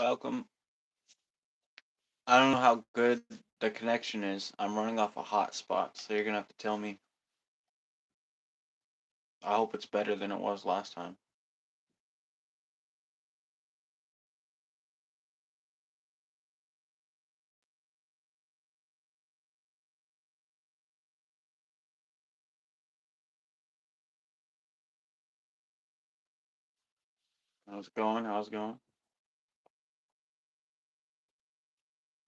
Welcome. I don't know how good the connection is. I'm running off a hotspot, so you're gonna have to tell me. I hope it's better than it was last time. How's it going? How's it going?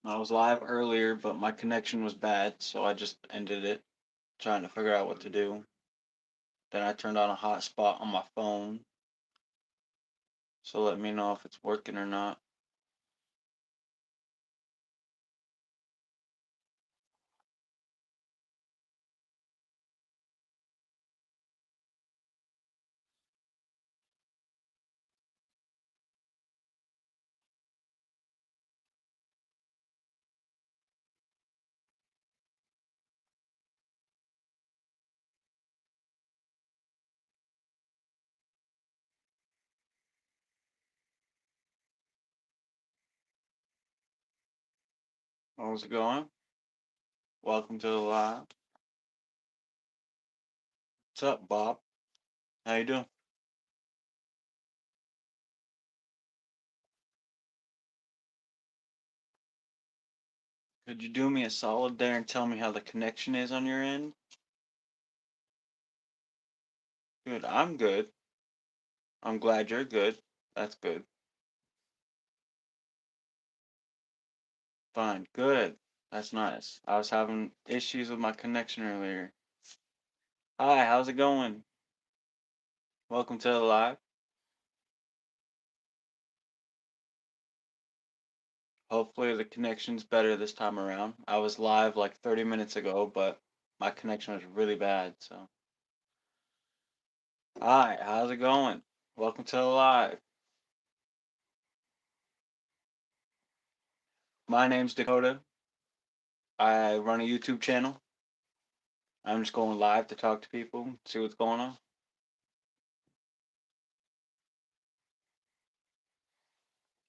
I was live earlier, but my connection was bad, so I just ended it, trying to figure out what to do. Then I turned on a hotspot on my phone, so let me know if it's working or not. How's it going? Welcome to the live. What's up, Bob? How you doing? Could you do me a solid there and tell me how the connection is on your end? Good. I'm good. I'm glad you're good. That's good. Fine. Good. That's nice. I was having issues with my connection earlier. Hi, how's it going? Welcome to the live. Hopefully the connection's better this time around. I was live like 30 minutes ago, but my connection was really bad, so. Hi, how's it going? Welcome to the live. My name's Dakota. I run a YouTube channel. I'm just going live to talk to people, see what's going on.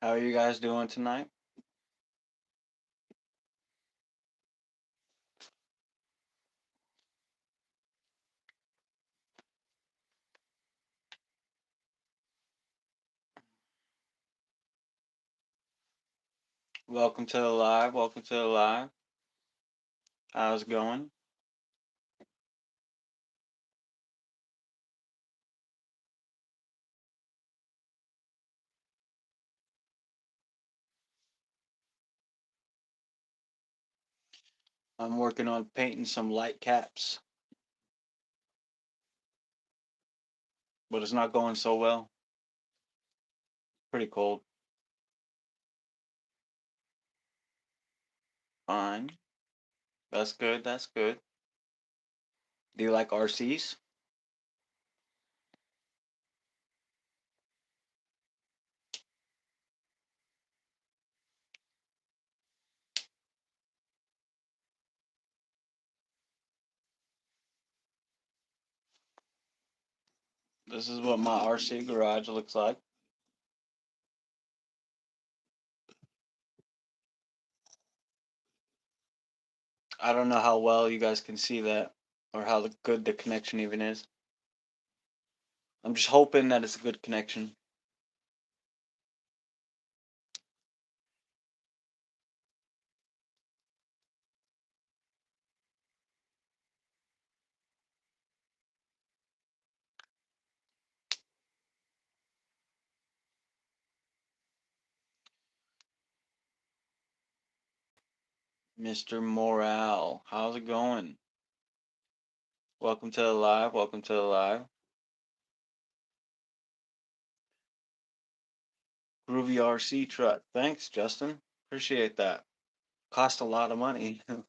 How are you guys doing tonight? Welcome to the live. Welcome to the live. How's it going? I'm working on painting some light caps, but it's not going so well. Pretty cold. Fine. That's good. That's good. Do you like RCs? This is what my RC garage looks like. I don't know how well you guys can see that or how good the connection even is. I'm just hoping that it's a good connection. Mr. Morale, how's it going? Welcome to the live. Welcome to the live. Groovy RC truck. Thanks, Justin. Appreciate that. Cost a lot of money. I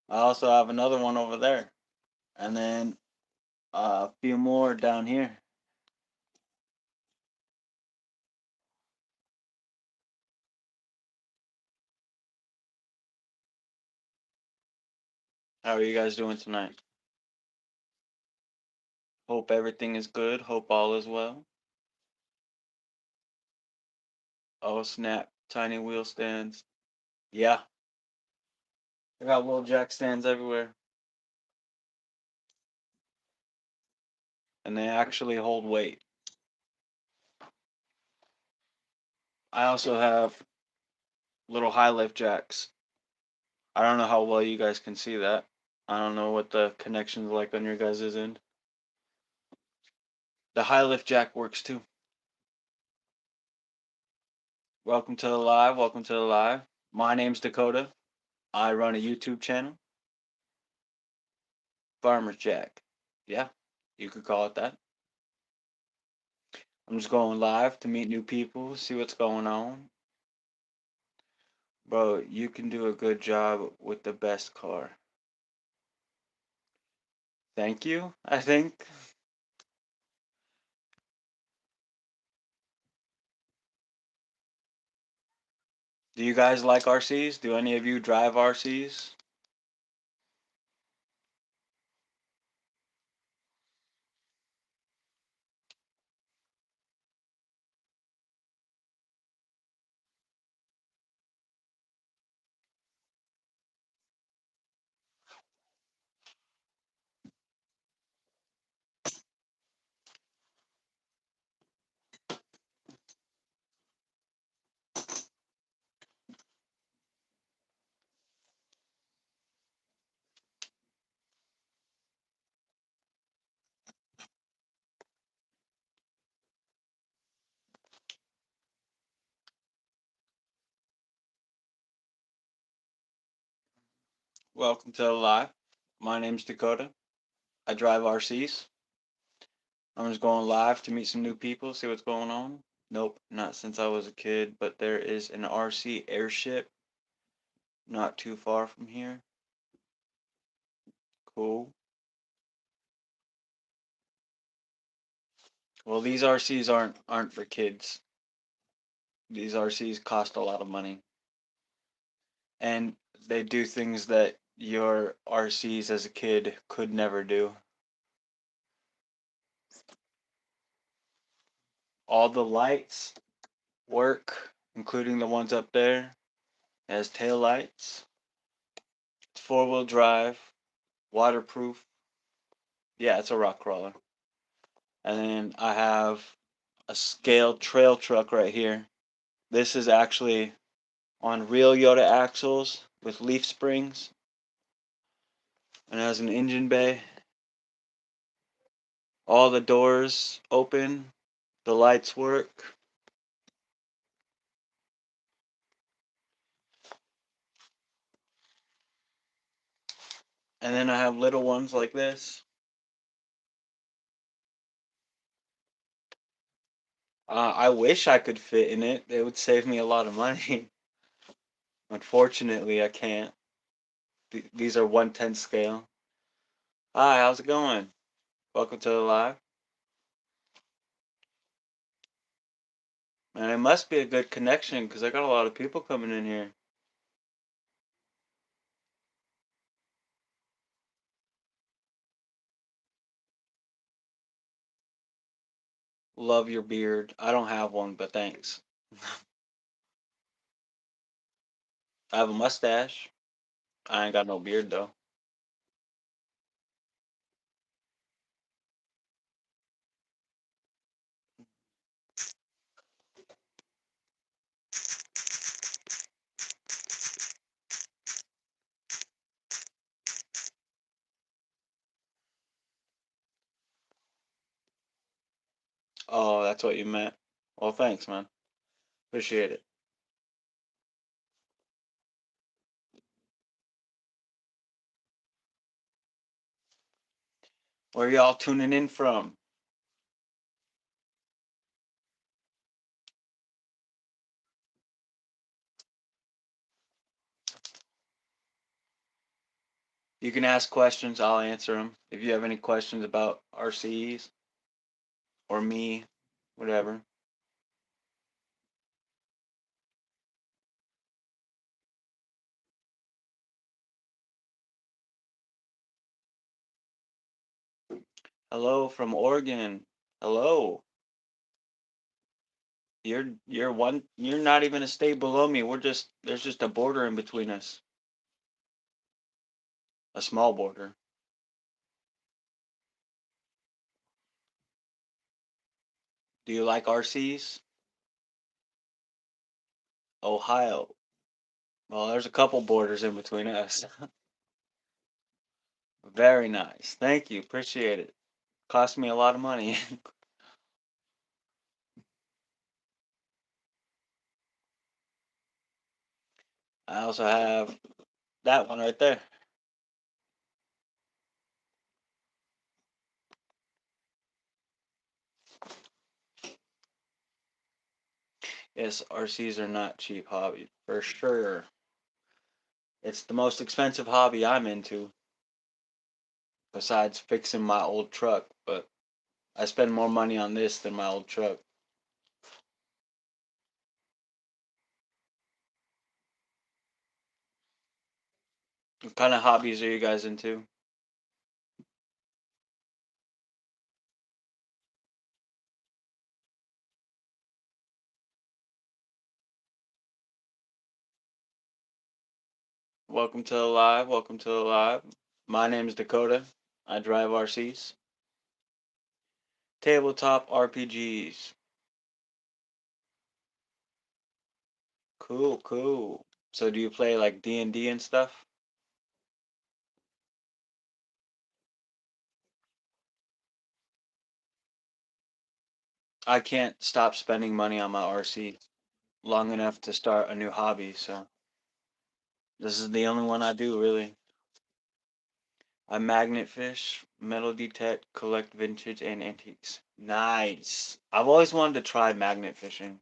also have another one over there. And then a few more down here. How are you guys doing tonight? Hope everything is good. Hope all is well. Oh snap! Tiny wheel stands. Yeah, I got little jack stands everywhere, and they actually hold weight. I also have little high lift jacks. I don't know how well you guys can see that. I don't know what the connection's like on your guys' end. The high lift jack works too. Welcome to the live. Welcome to the live. My name's Dakota. I run a YouTube channel, Farmer's Jack. Yeah, you could call it that. I'm just going live to meet new people, see what's going on. Bro, you can do a good job with the best car. Thank you, I think. Do you guys like RCs? Do any of you drive RCs? Welcome to the live. My name's Dakota. I drive RCs. I'm just going live to meet some new people, see what's going on. Nope, not since I was a kid, but there is an RC airship not too far from here. Cool. Well, these RCs aren't for kids. These RCs cost a lot of money, and they do things that your RCs as a kid could never do. All the lights work, including the ones up there. It has tail lights. It's four-wheel drive, waterproof. Yeah, it's a rock crawler. And then I have a scaled trail truck right here. This is actually on real Yoda axles with leaf springs and has an engine bay. All the doors open, the lights work. And then I have little ones like this. I wish I could fit in it. It would save me a lot of money. Unfortunately, I can't. These are 1/10 scale. Hi, how's it going? Welcome to the live. Man, it must be a good connection because I got a lot of people coming in here. Love your beard. I don't have one, but thanks. I have a mustache. I ain't got no beard though. Oh, that's what you meant. Well, thanks, man. Appreciate it. Where y'all tuning in from? You can ask questions. I'll answer them. If you have any questions about RCs or me, whatever. Hello from Oregon. Hello. You're not even a state below me. There's just a border in between us. A small border. Do you like RCs? Ohio. Well, there's a couple borders in between us. Very nice. Thank you. Appreciate it. Cost me a lot of money. I also have that one right there. Yes, RCs are not cheap hobby for sure. It's the most expensive hobby I'm into, besides fixing my old truck. But I spend more money on this than my old truck. What kind of hobbies are you guys into? Welcome to the live. Welcome to the live. My name is Dakota. I drive RCs. Tabletop RPGs. Cool, cool. So do you play like D&D and stuff? I can't stop spending money on my RC long enough to start a new hobby, so this is the only one I do really. I magnet fish, metal detect, collect vintage and antiques. Nice. I've always wanted to try magnet fishing.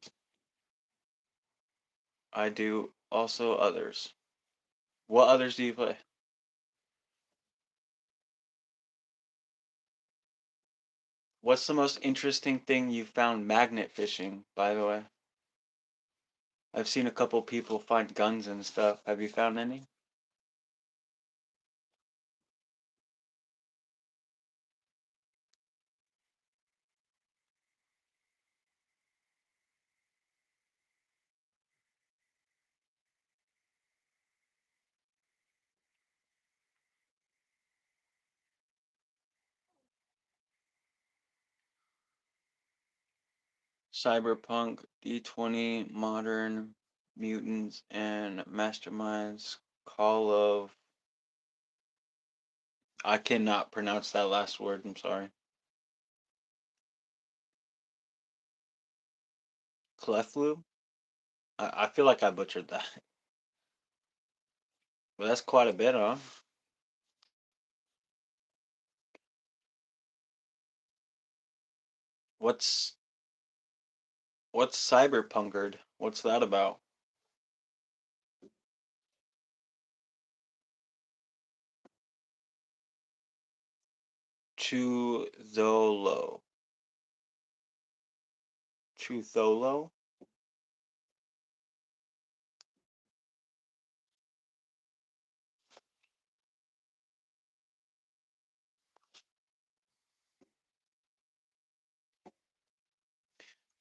I do also others. What others do you play? What's the most interesting thing you found magnet fishing, by the way? I've seen a couple people find guns and stuff. Have you found any? Cyberpunk, D20, Modern, Mutants, and Masterminds, Call of. I cannot pronounce that last word, I'm sorry. Cleflu? I feel like I butchered that. But that's quite a bit, huh? What's what's cyberpunkerd? What's that about? Chutholo. Chutholo?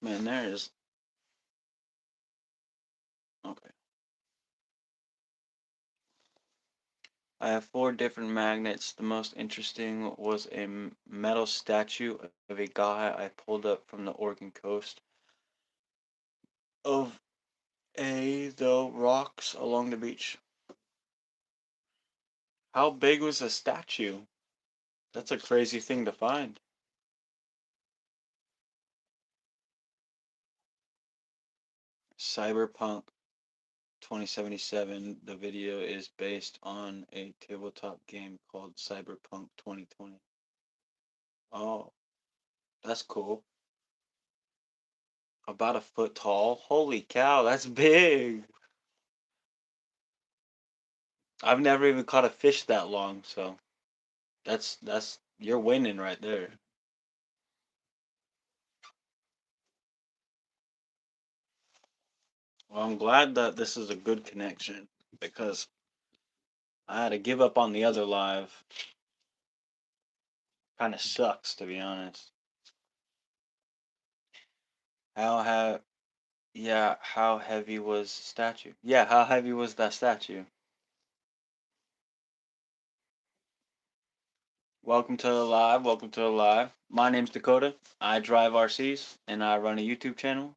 Man, there is. Okay. I have four different magnets. The most interesting was a metal statue of a guy I pulled up from the Oregon coast of the rocks along the beach. How big was the statue? That's a crazy thing to find. Cyberpunk 2077. The video is based on a tabletop game called Cyberpunk 2020. Oh, that's cool. About a foot tall. Holy cow, that's big. I've never even caught a fish that long, so that's you're winning right there. Well, I'm glad that this is a good connection because I had to give up on the other live. Kind of sucks to be honest. How have Yeah, how heavy was statue? Yeah, how heavy was that statue? Welcome to the live. Welcome to the live. My name's Dakota. I drive RCs and I run a YouTube channel.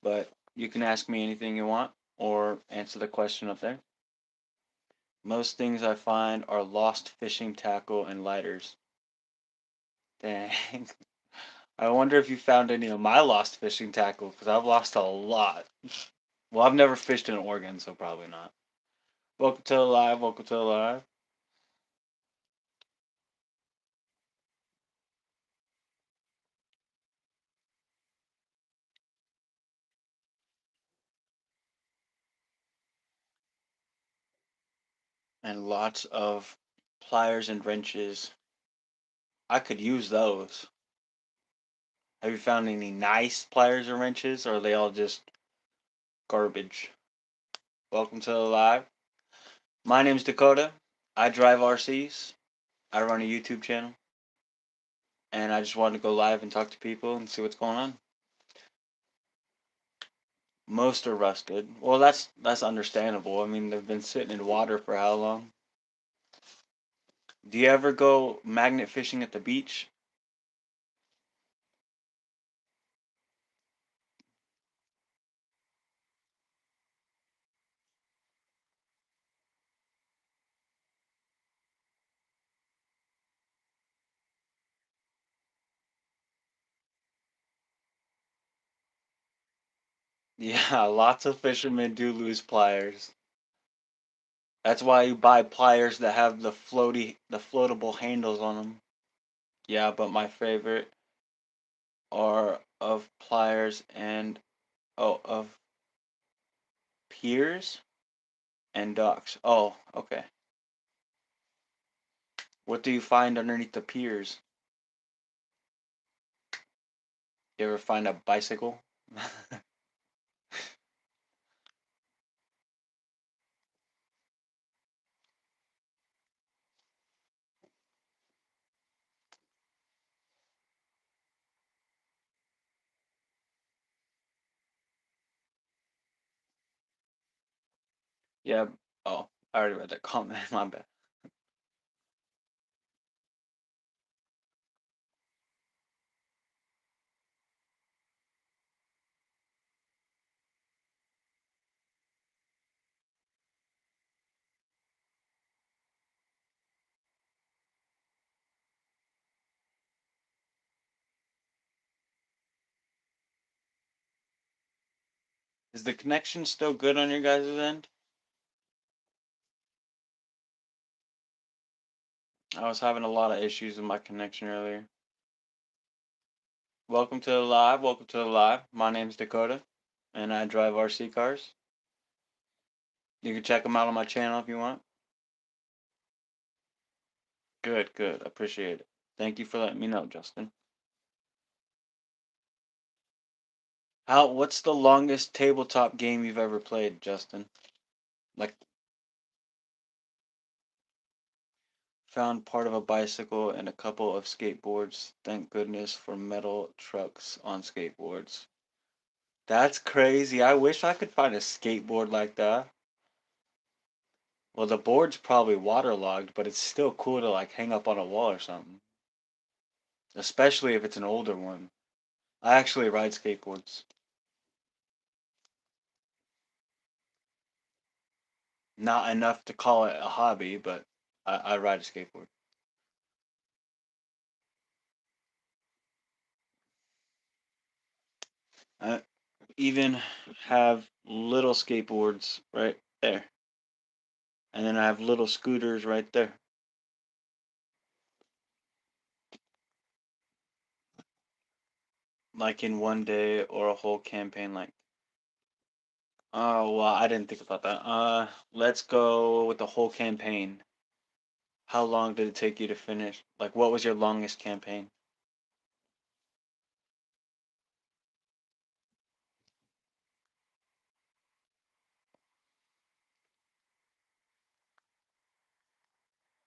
But you can ask me anything you want or answer the question up there. Most things I find are lost fishing tackle and lighters. Dang. I wonder if you found any of my lost fishing tackle because I've lost a lot. Well, I've never fished in Oregon, so probably not. Welcome to the live. Welcome to the live. And lots of pliers and wrenches. I could use those. Have you found any nice pliers or wrenches, or are they all just garbage? Welcome to the live. My name's Dakota. I drive RCs. I run a YouTube channel, and I just wanted to go live and talk to people and see what's going on. Most are rusted. Well, that's understandable. I mean, they've been sitting in water for how long? Do you ever go magnet fishing at the beach? Yeah, lots of fishermen do lose pliers. That's why you buy pliers that have the floatable handles on them. Yeah, but my favorite are of pliers and of piers and docks. Oh, okay. What do you find underneath the piers? You ever find a bicycle? Yeah. Oh, I already read that comment. My bad. Is the connection still good on your guys' end? I was having a lot of issues with my connection earlier. Welcome to the live. Welcome to the live. My name's Dakota, and I drive RC cars. You can check them out on my channel if you want. Good, good. Appreciate it. Thank you for letting me know, Justin. What's the longest tabletop game you've ever played, Justin? Like, found part of a bicycle and a couple of skateboards. Thank goodness for metal trucks on skateboards. That's crazy. I wish I could find a skateboard like that. Well, the board's probably waterlogged, but it's still cool to like hang up on a wall or something. Especially if it's an older one. I actually ride skateboards. Not enough to call it a hobby, but I ride a skateboard. I even have little skateboards right there. And then I have little scooters right there. Like in one day or a whole campaign, like, oh, well, I didn't think about that. Let's go with the whole campaign. How long did it take you to finish? Like, what was your longest campaign?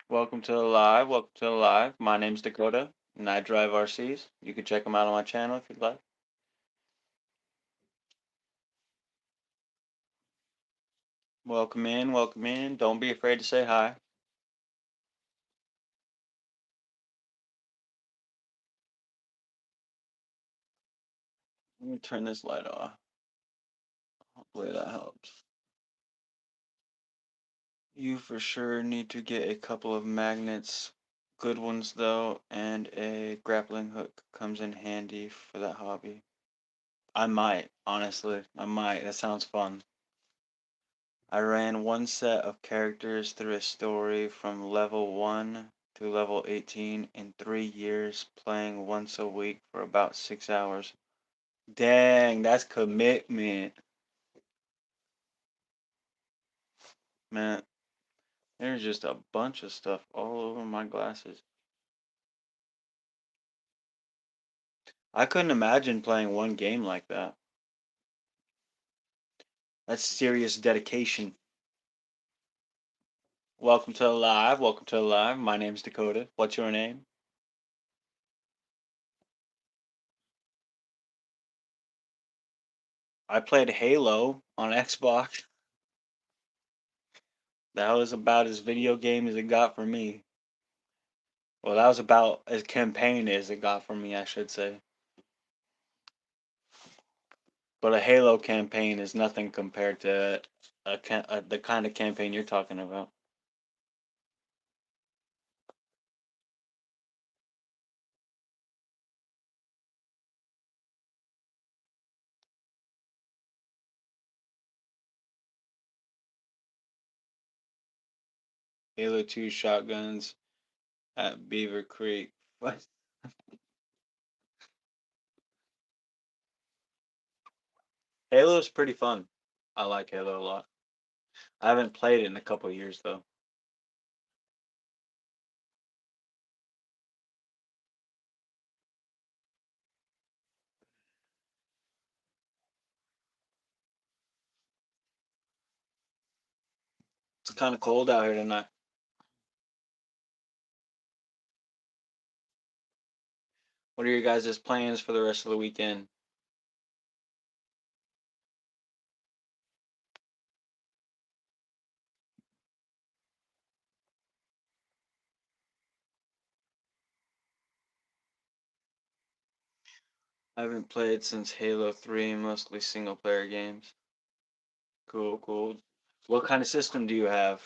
Welcome to the live. Welcome to the live. My name's Dakota, and I drive RCs. You can check them out on my channel if you'd like. Welcome in, welcome in. Don't be afraid to say hi. Let me turn this light off. Hopefully that helps. You for sure need to get a couple of magnets, good ones though, and a grappling hook comes in handy for that hobby. I might, honestly. I might. That sounds fun. I ran one set of characters through a story from level 1 to level 18 in 3 years, playing once a week for about 6 hours. Dang, that's commitment. Man, there's just a bunch of stuff all over my glasses. I couldn't imagine playing one game like that. That's serious dedication. Welcome to the live. Welcome to the live. My name's Dakota. What's your name? I played Halo on Xbox. That was about as video game as it got for me. Well, that was about as campaign as it got for me, I should say. But a Halo campaign is nothing compared to the kind of campaign you're talking about. Halo 2 shotguns at Beaver Creek. What? Halo's pretty fun. I like Halo a lot. I haven't played it in a couple of years though. It's kind of cold out here tonight. What are your guys' plans for the rest of the weekend? I haven't played since Halo 3, mostly single player games. Cool, cool. What kind of system do you have?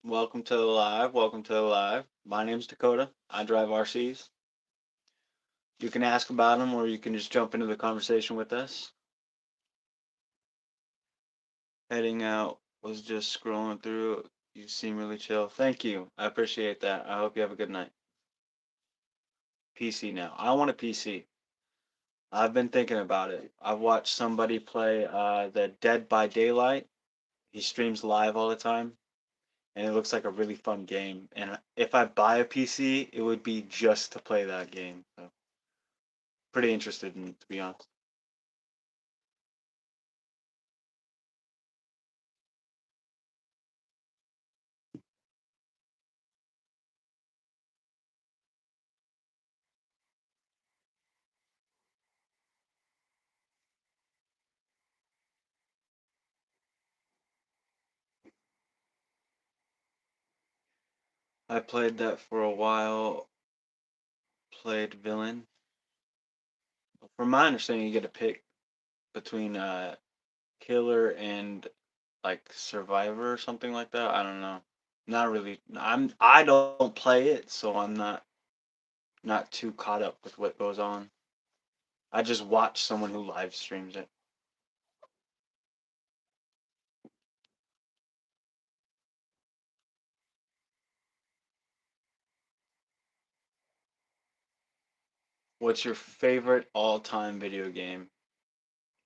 Welcome to the live. Welcome to the live. My name's Dakota. I drive RCs. You can ask about them or you can just jump into the conversation with us. Heading out, was just scrolling through. You seem really chill. Thank you. I appreciate that. I hope you have a good night. PC now. I want a PC. I've been thinking about it. I've watched somebody play the Dead by Daylight. He streams live all the time, and it looks like a really fun game. And if I buy a PC, it would be just to play that game. So pretty interested in it, to be honest. I played that for a while. Played villain. From my understanding, you get to pick between killer and like survivor or something like that. I don't know. Not really. I don't play it, so I'm not too caught up with what goes on. I just watch someone who live streams it. What's your favorite all-time video game?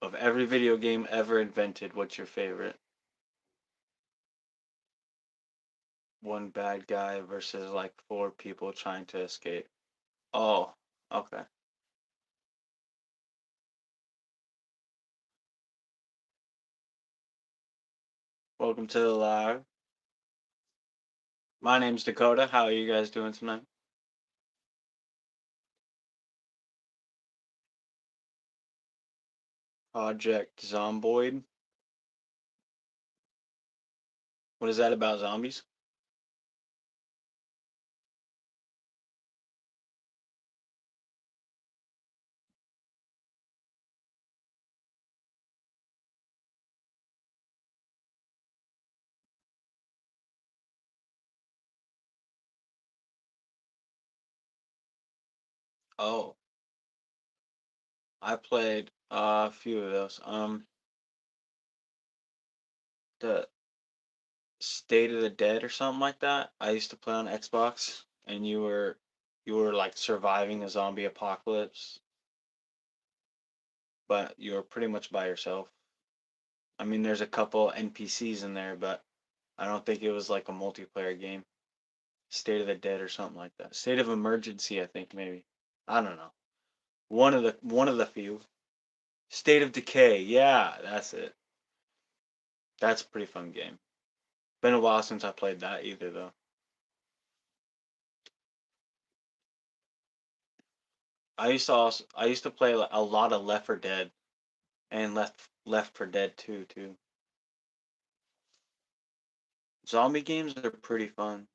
Of every video game ever invented, what's your favorite? One bad guy versus like four people trying to escape. Oh, okay. Welcome to the live. My name's Dakota. How are you guys doing tonight? Project Zomboid. What is that about zombies? Oh, I played a few of those. The State of the Dead or something like that. I used to play on Xbox, and you were like surviving a zombie apocalypse, but you were pretty much by yourself. I mean, there's a couple NPCs in there, but I don't think it was like a multiplayer game. State of the Dead or something like that. State of Emergency, I think maybe. I don't know. One of the few. State of Decay. Yeah, that's it. That's a pretty fun game. Been a while since I played that either though. I used to play a lot of Left 4 Dead and Left 4 Dead 2 too. Zombie games are pretty fun.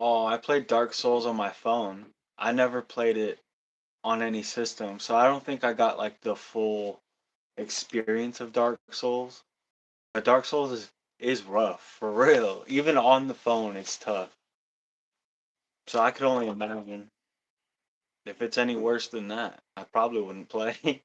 Oh, I played Dark Souls on my phone. I never played it on any system, so I don't think I got like the full experience of Dark Souls. But Dark Souls is rough for real. Even on the phone, it's tough. So I could only imagine if it's any worse than that, I probably wouldn't play.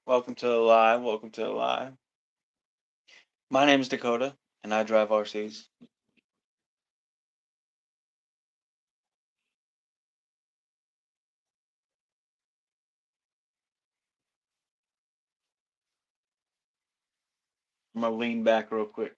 Welcome to the live. Welcome to the live. My name is Dakota, and I drive RCs. I'm gonna lean back real quick.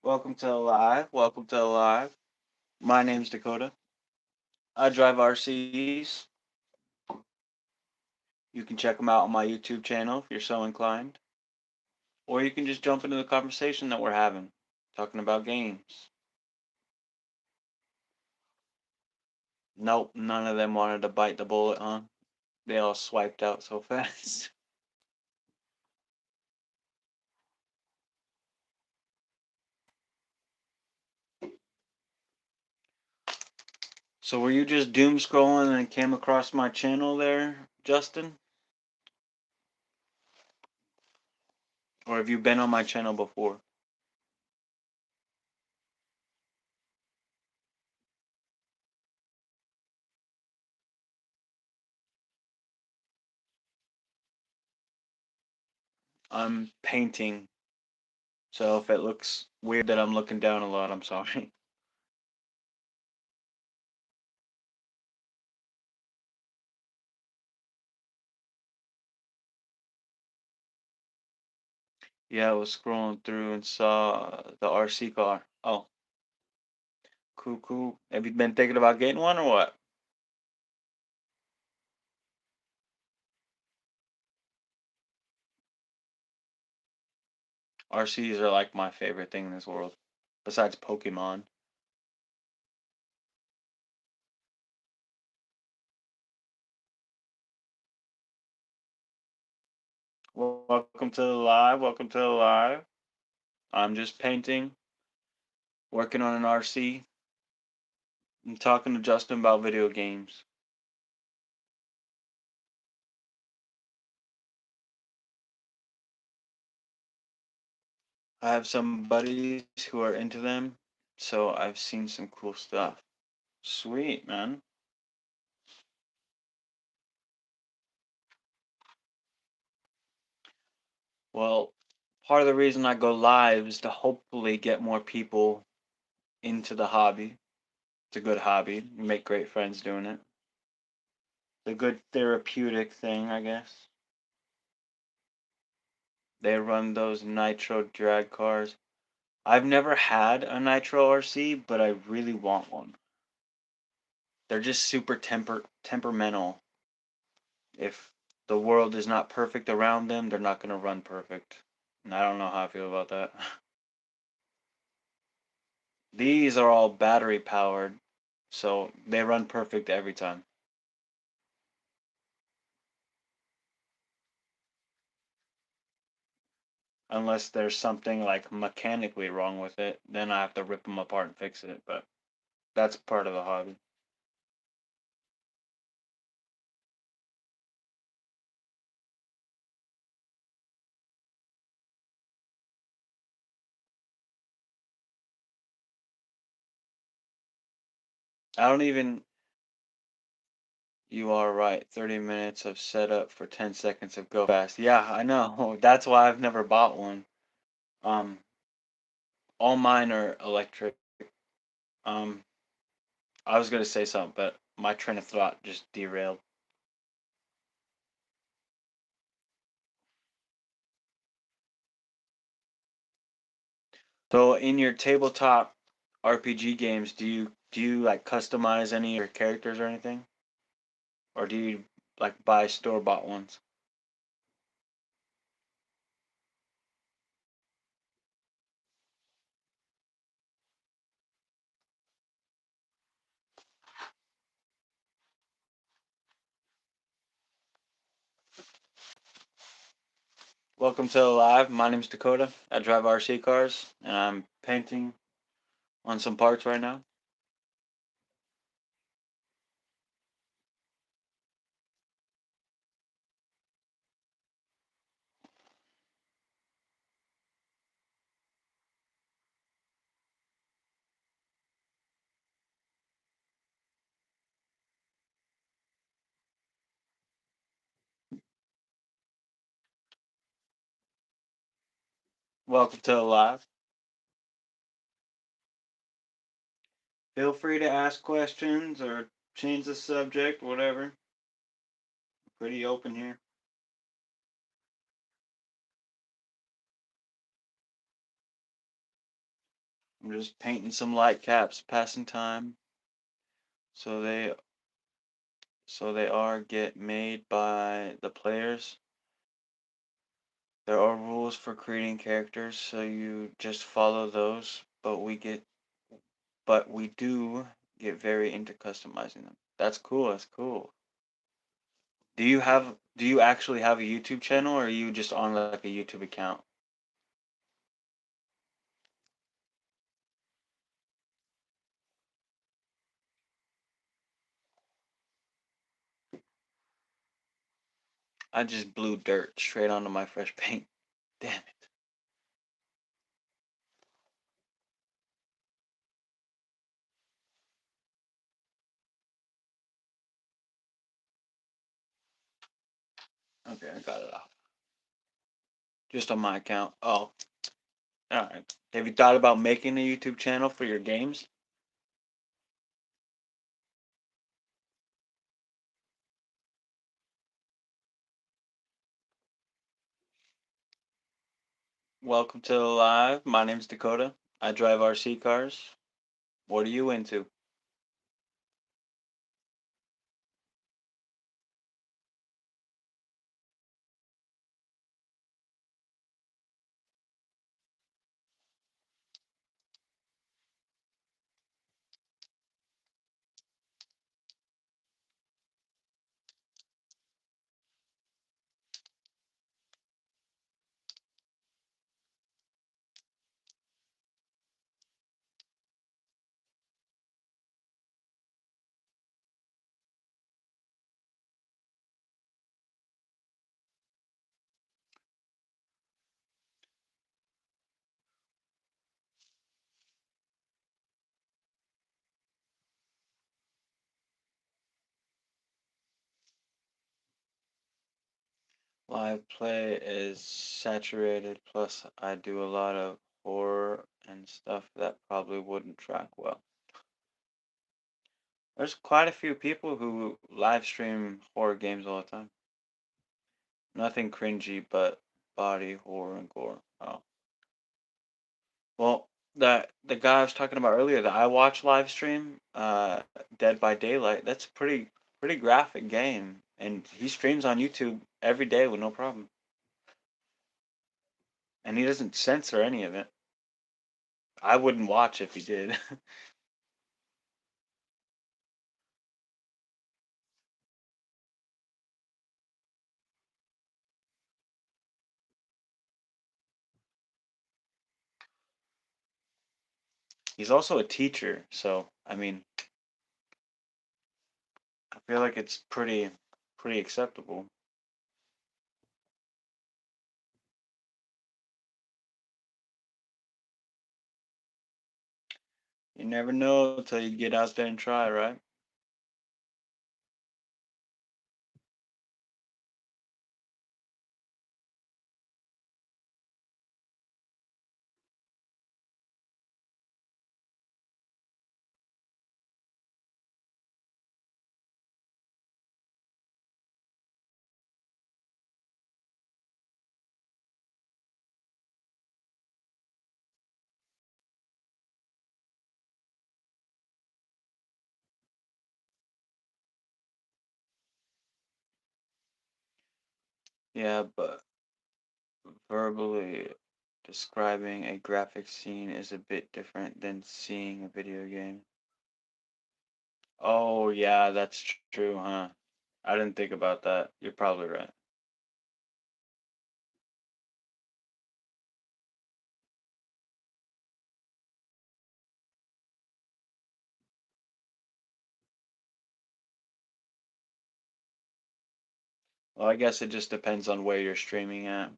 Welcome to the live. Welcome to the live. My name's Dakota. I drive RCs. You can check them out on my YouTube channel if you're so inclined. Or you can just jump into the conversation that we're having, talking about games. Nope, none of them wanted to bite the bullet, huh? They all swiped out so fast. So were you just doom scrolling and came across my channel there, Justin? Or have you been on my channel before? I'm painting, so if it looks weird that I'm looking down a lot, I'm sorry. Yeah, I was scrolling through and saw the RC car. Oh, cool, cool. Have you been thinking about getting one or what? RCs are like my favorite thing in this world, besides Pokemon. Welcome to the live. Welcome to the live. I'm just painting, working on an RC, and talking to Justin about video games. I have some buddies who are into them, so I've seen some cool stuff. Sweet, man. Well, part of the reason I go live is to hopefully get more people into the hobby. It's a good hobby. You make great friends doing it. The good therapeutic thing, I guess. They run those nitro drag cars. I've never had a nitro RC, but I really want one. They're just super temperamental. If the world is not perfect around them, they're not going to run perfect. And I don't know how I feel about that. These are all battery powered, so they run perfect every time. Unless there's something like mechanically wrong with it, then I have to rip them apart and fix it. But that's part of the hobby. I don't even. You are right. 30 minutes of setup for 10 seconds of go fast. Yeah, I know. That's why I've never bought one. Um, all mine are electric. Um, I was gonna say something, but my train of thought just derailed. So in your tabletop RPG games, do you like customize any of your characters or anything, or do you like buy store bought ones? Welcome to the live. My name's Dakota. I drive RC cars, and I'm painting on some parts right now. Welcome to the live. Feel free to ask questions or change the subject, whatever. Pretty open here. I'm just painting some light caps, passing time. So they they are get made by the players. There are rules for creating characters, so you just follow those, but we do get very into customizing them. That's cool. That's cool. Do you actually have a YouTube channel, or are you just on like a YouTube account? I just blew dirt straight onto my fresh paint. Damn it. Okay, I got it off. Just on my account. Oh, alright. Have you thought about making a YouTube channel for your games? Welcome to the live. My name's Dakota. I drive RC cars. What are you into? Live play is saturated, plus I do a lot of horror and stuff that probably wouldn't track well. There's quite a few people who live stream horror games all the time. Nothing cringy, but body horror and gore. Oh, well, the guy I was talking about earlier, the I Watch live stream, Dead by Daylight. That's a pretty graphic game, and he streams on YouTube every day with no problem, and he doesn't censor any of it. I wouldn't watch if he did. He's also a teacher, so I mean, I feel like it's pretty acceptable. You never know until you get out there and try, right? Yeah, but verbally describing a graphic scene is a bit different than seeing a video game. Oh, yeah, that's true, huh? I didn't think about that. You're probably right. Well, I guess it just depends on where you're streaming at.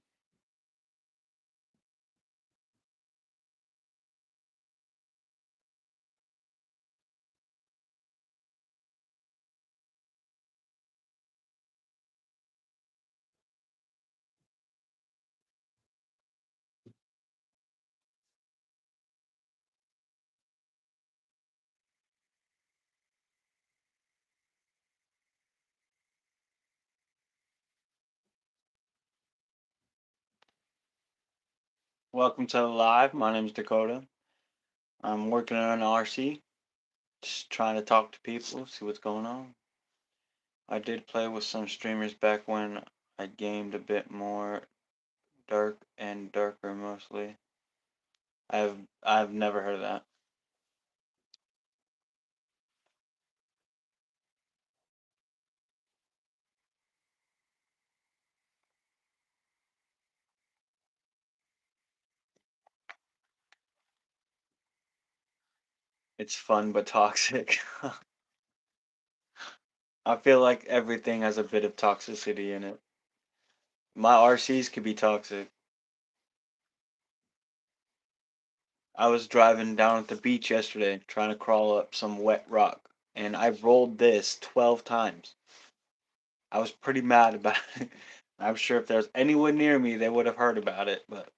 Welcome to the live. My name's Dakota. I'm working on an RC, just trying to talk to people, see what's going on. I did play with some streamers back when I gamed a bit more dark and darker mostly. I've never heard of that. It's fun but toxic. I feel like everything has a bit of toxicity in it. My RCs could be toxic. I was driving down at the beach yesterday trying to crawl up some wet rock, and I rolled this 12 times. I was pretty mad about it. I'm sure if there's anyone near me, they would have heard about it. But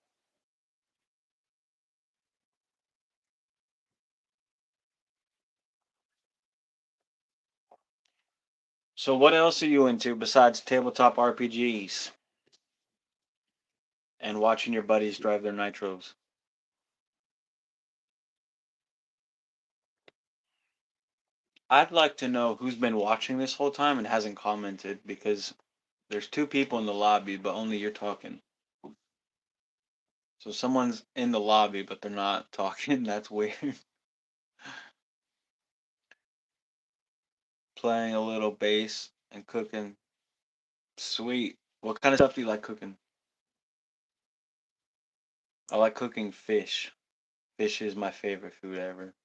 so, what else are you into besides tabletop RPGs and watching your buddies drive their nitros? I'd like to know who's been watching this whole time and hasn't commented because there's two people in the lobby, but only you're talking. So someone's in the lobby, but they're not talking. That's weird. Playing a little bass and cooking. Sweet. What kind of stuff do you like cooking? I like cooking fish. Fish is my favorite food ever.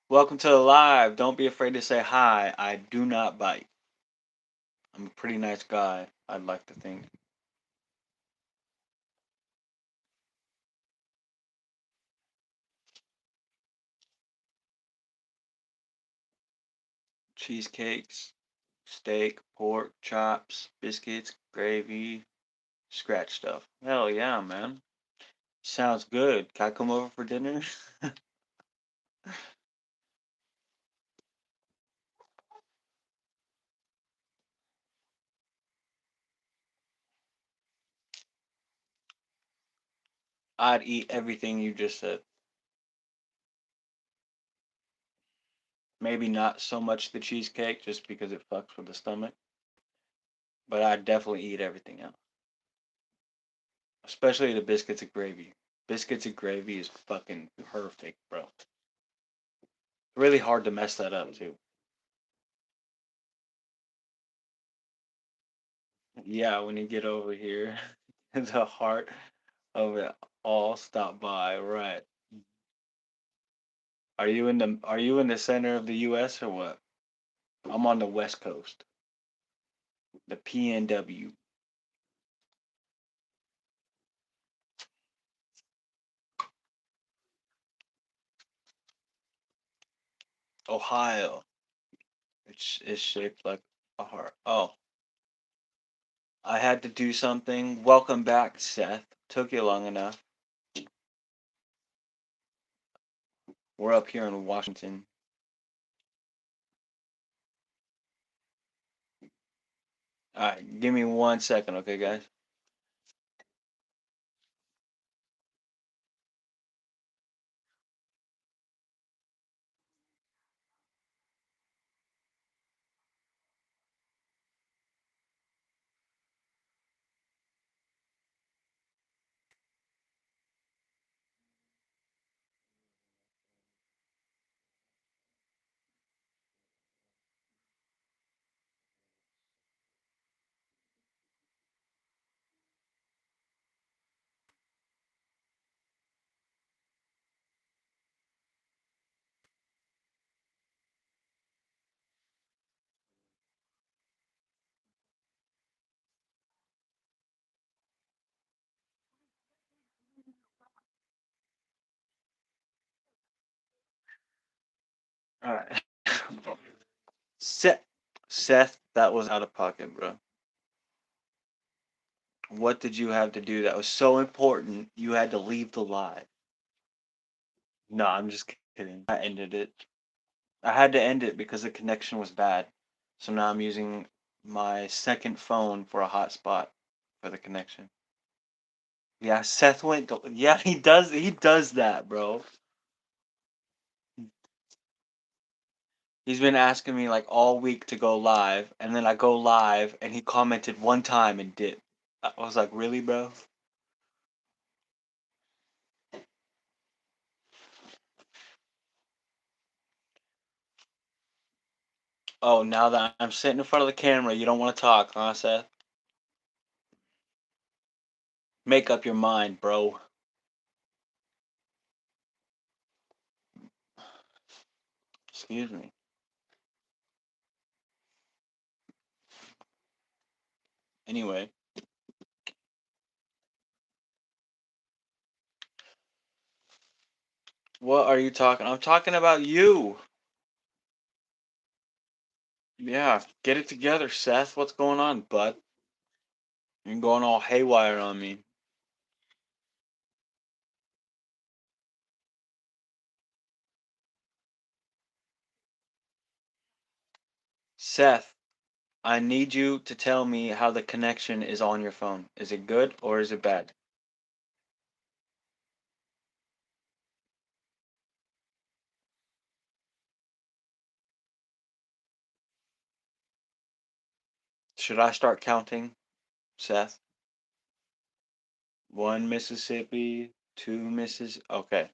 Welcome to the live. Don't be afraid to say hi. I do not bite. I'm a pretty nice guy, I'd like to think. cheesecakes, steak, pork, chops, biscuits, gravy, scratch stuff. Hell yeah, man. Sounds good. Can I come over for dinner? I'd eat everything you just said. Maybe not so much the cheesecake just because it fucks with the stomach, but I'd definitely eat everything else. Especially the biscuits and gravy. Biscuits and gravy is fucking perfect, bro. Really hard to mess that up too. Yeah, when you get over here, the heart of it all stop by, right? Are you in the center of the US or what? I'm on the West Coast. The PNW. Ohio. It's shaped like a heart. Oh, I had to do something. Welcome back, Seth. Took you long enough. We're up here in Washington. Alright, give me 1 second, okay, guys? Alright. Seth, Seth, that was out of pocket, bro. What did you have to do that was so important you had to leave the live? No, I'm just kidding. I ended it. I had to end it because the connection was bad. So now I'm using my second phone for a hotspot for the connection. Yeah, Seth went. Yeah, he does. He does that, bro. He's been asking me like all week to go live, and then I go live, and he commented one time and did. I was like, really, bro? Oh, now that I'm sitting in front of the camera, you don't want to talk, huh, Seth? Make up your mind, bro. Excuse me. Anyway, what are you talking? I'm talking about you. Yeah, get it together, Seth. What's going on, bud? You're going all haywire on me. Seth, I need you to tell me how the connection is on your phone. Is it good or is it bad? Should I start counting, Seth? One Mississippi, two Missis. Okay,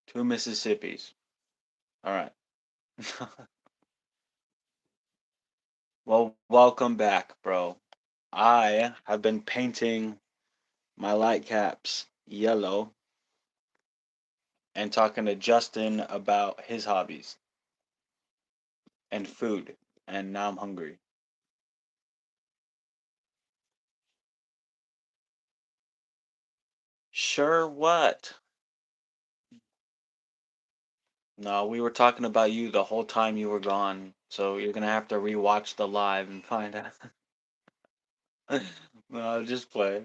two Mississippis. All right. Well, welcome back, bro. I have been painting my light caps yellow and talking to Justin about his hobbies and food, and now I'm hungry. Sure, what? No, we were talking about you the whole time you were gone. So you're gonna have to rewatch the live and find out. No, I'll just play.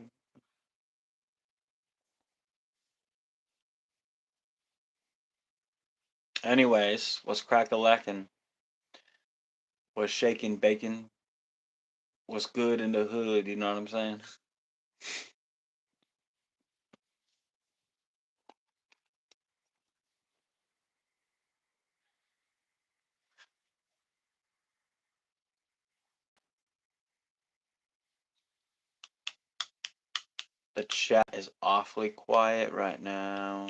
Anyways, what's crack a lacking? What's shaking bacon? What's good in the hood? You know what I'm saying? The chat is awfully quiet right now.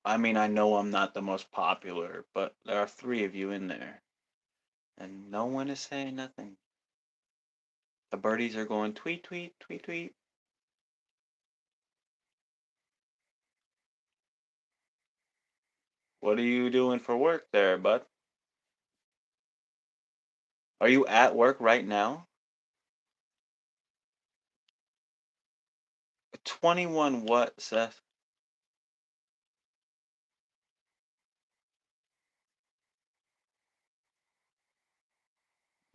I mean, I know I'm not the most popular, but there are three of you in there, and no one is saying nothing. The birdies are going tweet, tweet, tweet, tweet. What are you doing for work there, bud? Are you at work right now? 21 what, Seth?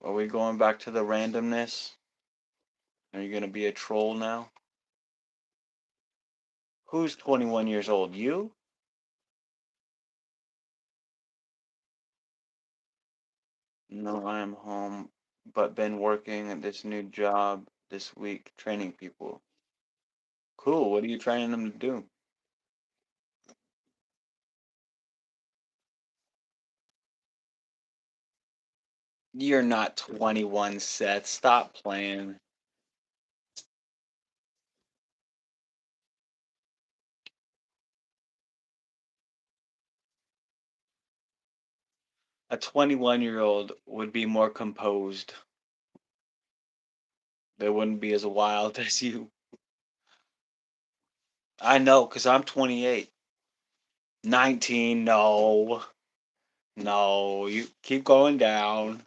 Are we going back to the randomness? Are you gonna be a troll now? Who's 21 years old? You? No, I am home, but been working at this new job this week, training people. Cool. What are you training them to do? You're not 21, Seth. Stop playing. A 21-year-old would be more composed. They wouldn't be as wild as you. I know, because I'm 28. 19, no. No, you keep going down.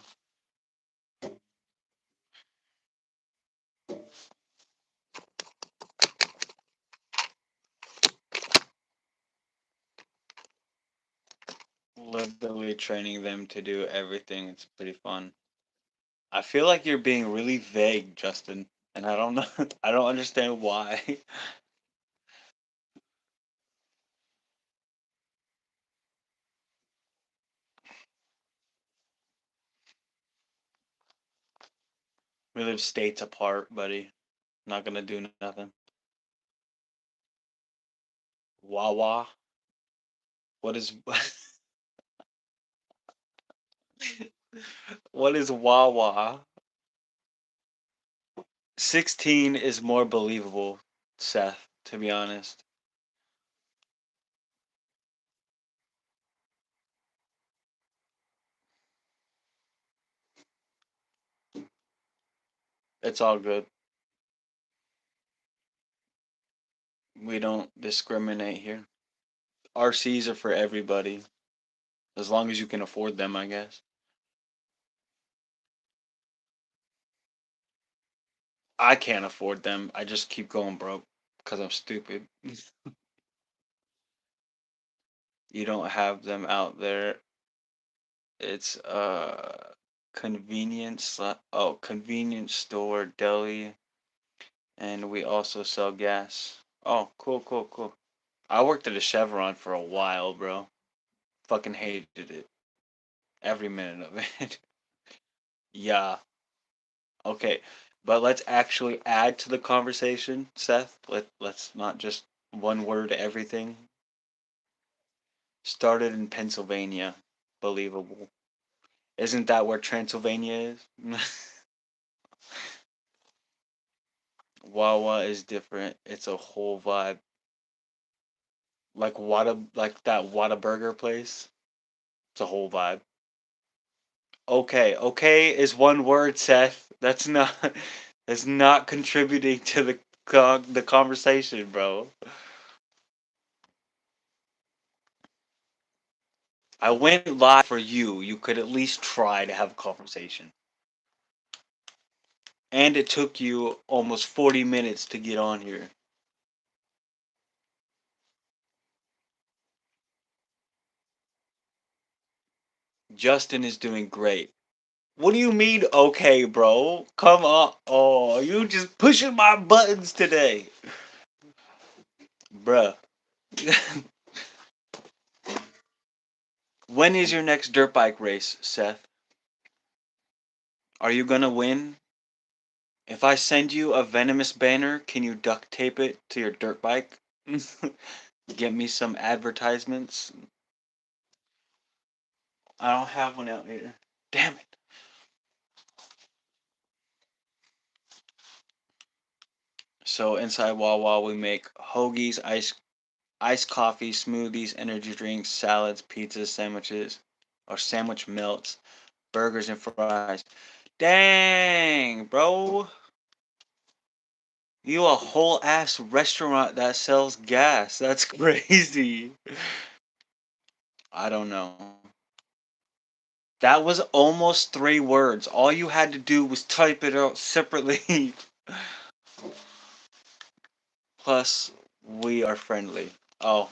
Literally training them to do everything. It's pretty fun. I feel like you're being really vague, Justin, and I don't know. I don't understand why. We live states apart, buddy. Not gonna do nothing. Wawa. What is what is Wawa? 16 is more believable, Seth, to be honest. It's all good. We don't discriminate here. RCs are for everybody, as long as you can afford them, I guess. I can't afford them. I just keep going broke because I'm stupid. You don't have them out there. It's convenience store, deli, and we also sell gas. Oh, cool, cool, cool. I worked at a Chevron for a while, bro. Fucking hated it. Every minute of it. Yeah. Okay. But let's actually add to the conversation, Seth. Let's not just one word everything. Started in Pennsylvania. Believable. Isn't that where Transylvania is? Wawa is different. It's a whole vibe. Like that Whataburger place. It's a whole vibe. Okay, okay is one word, Seth. That's not contributing to the conversation, bro. I went live for you. You could at least try to have a conversation. And it took you almost 40 minutes to get on here. Justin is doing great. What do you mean, okay, bro? Come on. Oh, you just pushing my buttons today. Bruh. When is your next dirt bike race, Seth? Are you gonna win? If I send you a Venomous banner, can you duct tape it to your dirt bike? Get me some advertisements. I don't have one out here. Damn it. So inside Wawa, we make hoagies, iced coffee, smoothies, energy drinks, salads, pizzas, sandwiches, or sandwich melts, burgers, and fries. Dang, bro. You a whole ass restaurant that sells gas. That's crazy. I don't know. That was almost 3 words. All you had to do was type it out separately. Plus, we are friendly. Oh,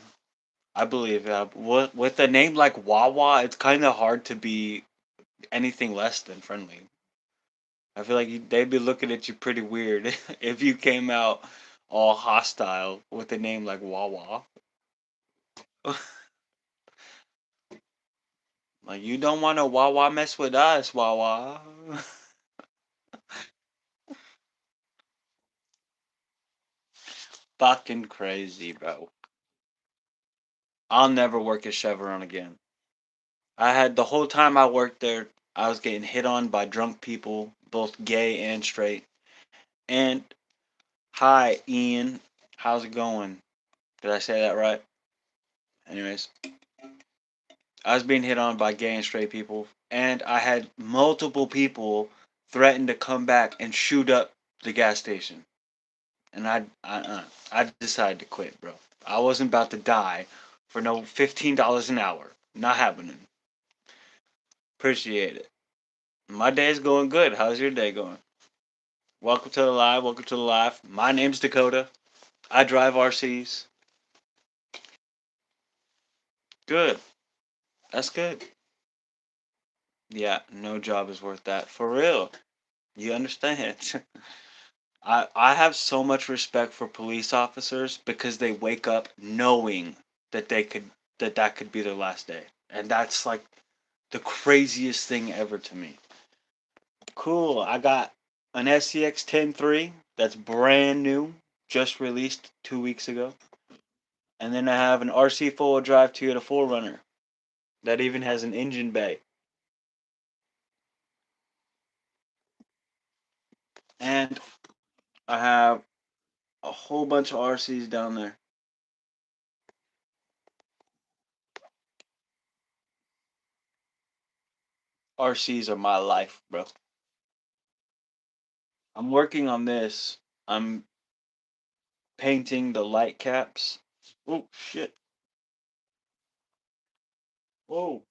I believe that. With a name like Wawa, it's kind of hard to be anything less than friendly. I feel like they'd be looking at you pretty weird if you came out all hostile with a name like Wawa. Like, you don't want to Wawa mess with us, Wawa. Fucking crazy, bro. I'll never work at Chevron again. I had the whole time I worked there, I was getting hit on by drunk people, both gay and straight. And hi, Ian. How's it going? Did I say that right? Anyways, I was being hit on by gay and straight people, and I had multiple people threaten to come back and shoot up the gas station. And I decided to quit, bro. I wasn't about to die for no $15 an hour. Not happening. Appreciate it. My day's going good. How's your day going? Welcome to the live. Welcome to the live. My name's Dakota. I drive RCs. Good. That's good. Yeah, no job is worth that. For real. You understand? I have so much respect for police officers because they wake up knowing that that could be their last day. And that's like the craziest thing ever to me. Cool. I got an SCX 10.3 that's brand new, just released 2 weeks ago. And then I have an RC 4-wheel drive Toyota 4Runner that even has an engine bay. And I have a whole bunch of RCs down there. RCs are my life, bro. I'm working on this. I'm painting the light caps. Oh shit. Whoa.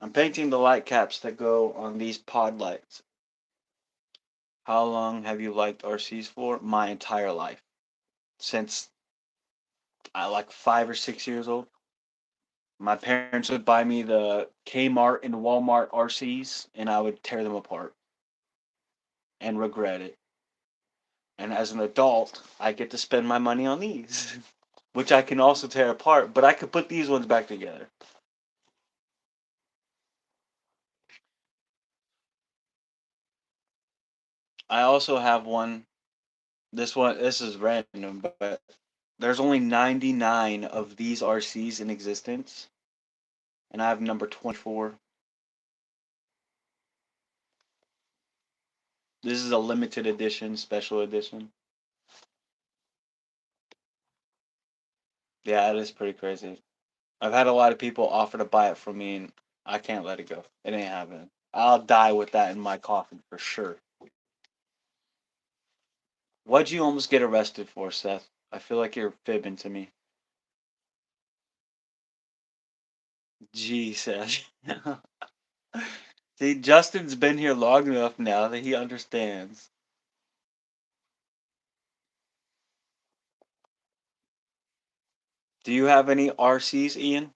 I'm painting the light caps that go on these pod lights. How long have you liked RCs for? My entire life. Since I like 5 or 6 years old. My parents would buy me the Kmart and Walmart RCs and I would tear them apart and regret it. And as an adult, I get to spend my money on these, which I can also tear apart, but I could put these ones back together. I also have one. This is random, but there's only 99 of these RCs in existence, and I have number 24. This is a limited edition, special edition. Yeah, it is pretty crazy. I've had a lot of people offer to buy it from me, and I can't let it go. It ain't happening. I'll die with that in my coffin for sure. What'd you almost get arrested for, Seth? I feel like you're fibbing to me. Gee, Seth. See, Justin's been here long enough now that he understands. Do you have any RCs, Ian?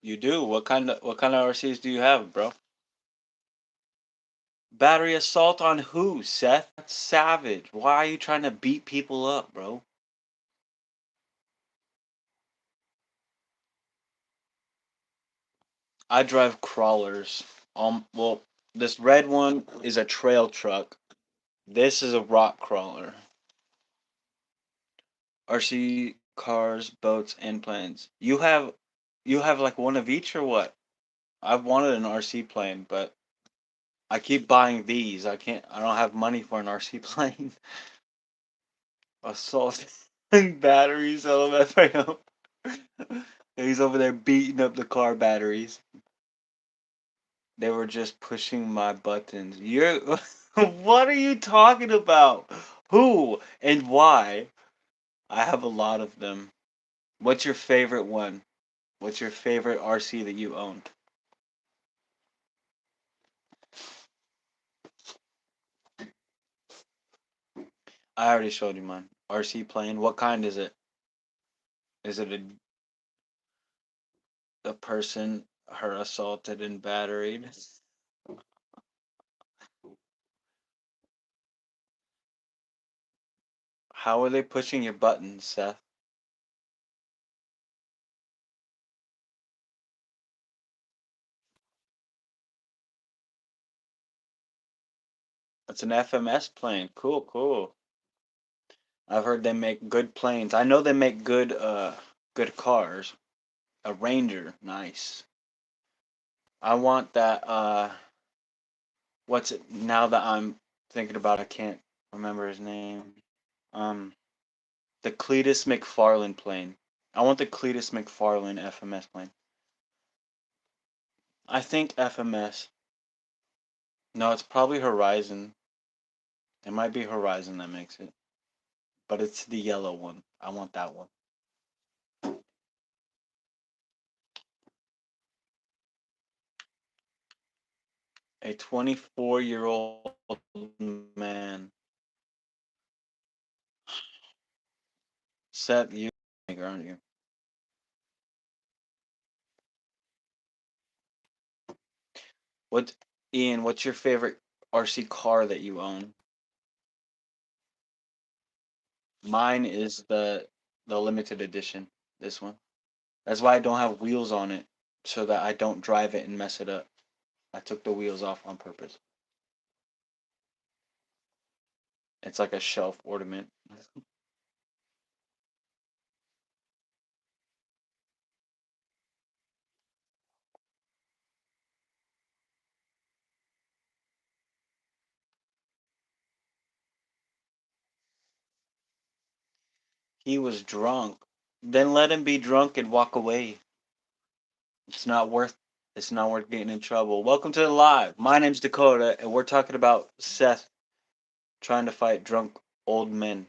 You do. What kind of RCs do you have, bro? Battery assault on who, Seth? That's savage. Why are you trying to beat people up, bro? I drive crawlers. Well, this red one is a trail truck. This is a rock crawler. RC cars, boats, and planes. You have like one of each or what? I've wanted an RC plane, but I keep buying these. I don't have money for an RC plane. Assault and batteries, LMFAO. He's over there beating up the car batteries. They were just pushing my buttons. You're what are you talking about? Who and why? I have a lot of them. What's your favorite one? What's your favorite RC that you owned? I already showed you mine. RC plane. What kind is it? Is it a person her assaulted and battered? How are they pushing your buttons, Seth? It's an FMS plane. Cool, cool. I've heard they make good planes. I know they make good cars. A Ranger, nice. I want that what's it now that I'm thinking about I can't remember his name. Um the Cletus McFarlane plane. I want the Cletus McFarlane FMS plane. I think FMS. No, it's probably Horizon. It might be Horizon that makes it. But it's the yellow one. I want that one. A 24-year-old man. Seth, you aren't you? What Ian, what's your favorite RC car that you own? Mine is the limited edition. This one. That's why I don't have wheels on it, so that I don't drive it and mess it up. I took the wheels off on purpose. It's like a shelf ornament. He was drunk. Then let him be drunk and walk away. It's not worth it's not worth getting in trouble. Welcome to the live. My name's Dakota, and we're talking about Seth trying to fight drunk old men.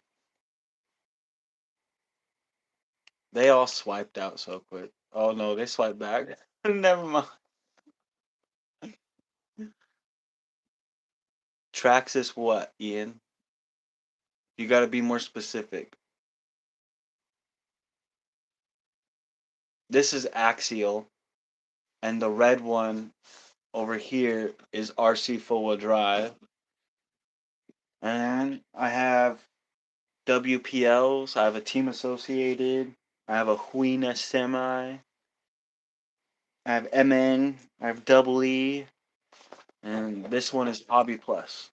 They all swiped out so quick. Oh no, they swiped back. Never mind. Traxxas what, Ian? You gotta be more specific. This is axial, and the red one over here is RC full wheel drive. And I have WPLs. I have a Team Associated. I have a Huina Semi. I have MN. I have Double E. And this one is Hobby Plus.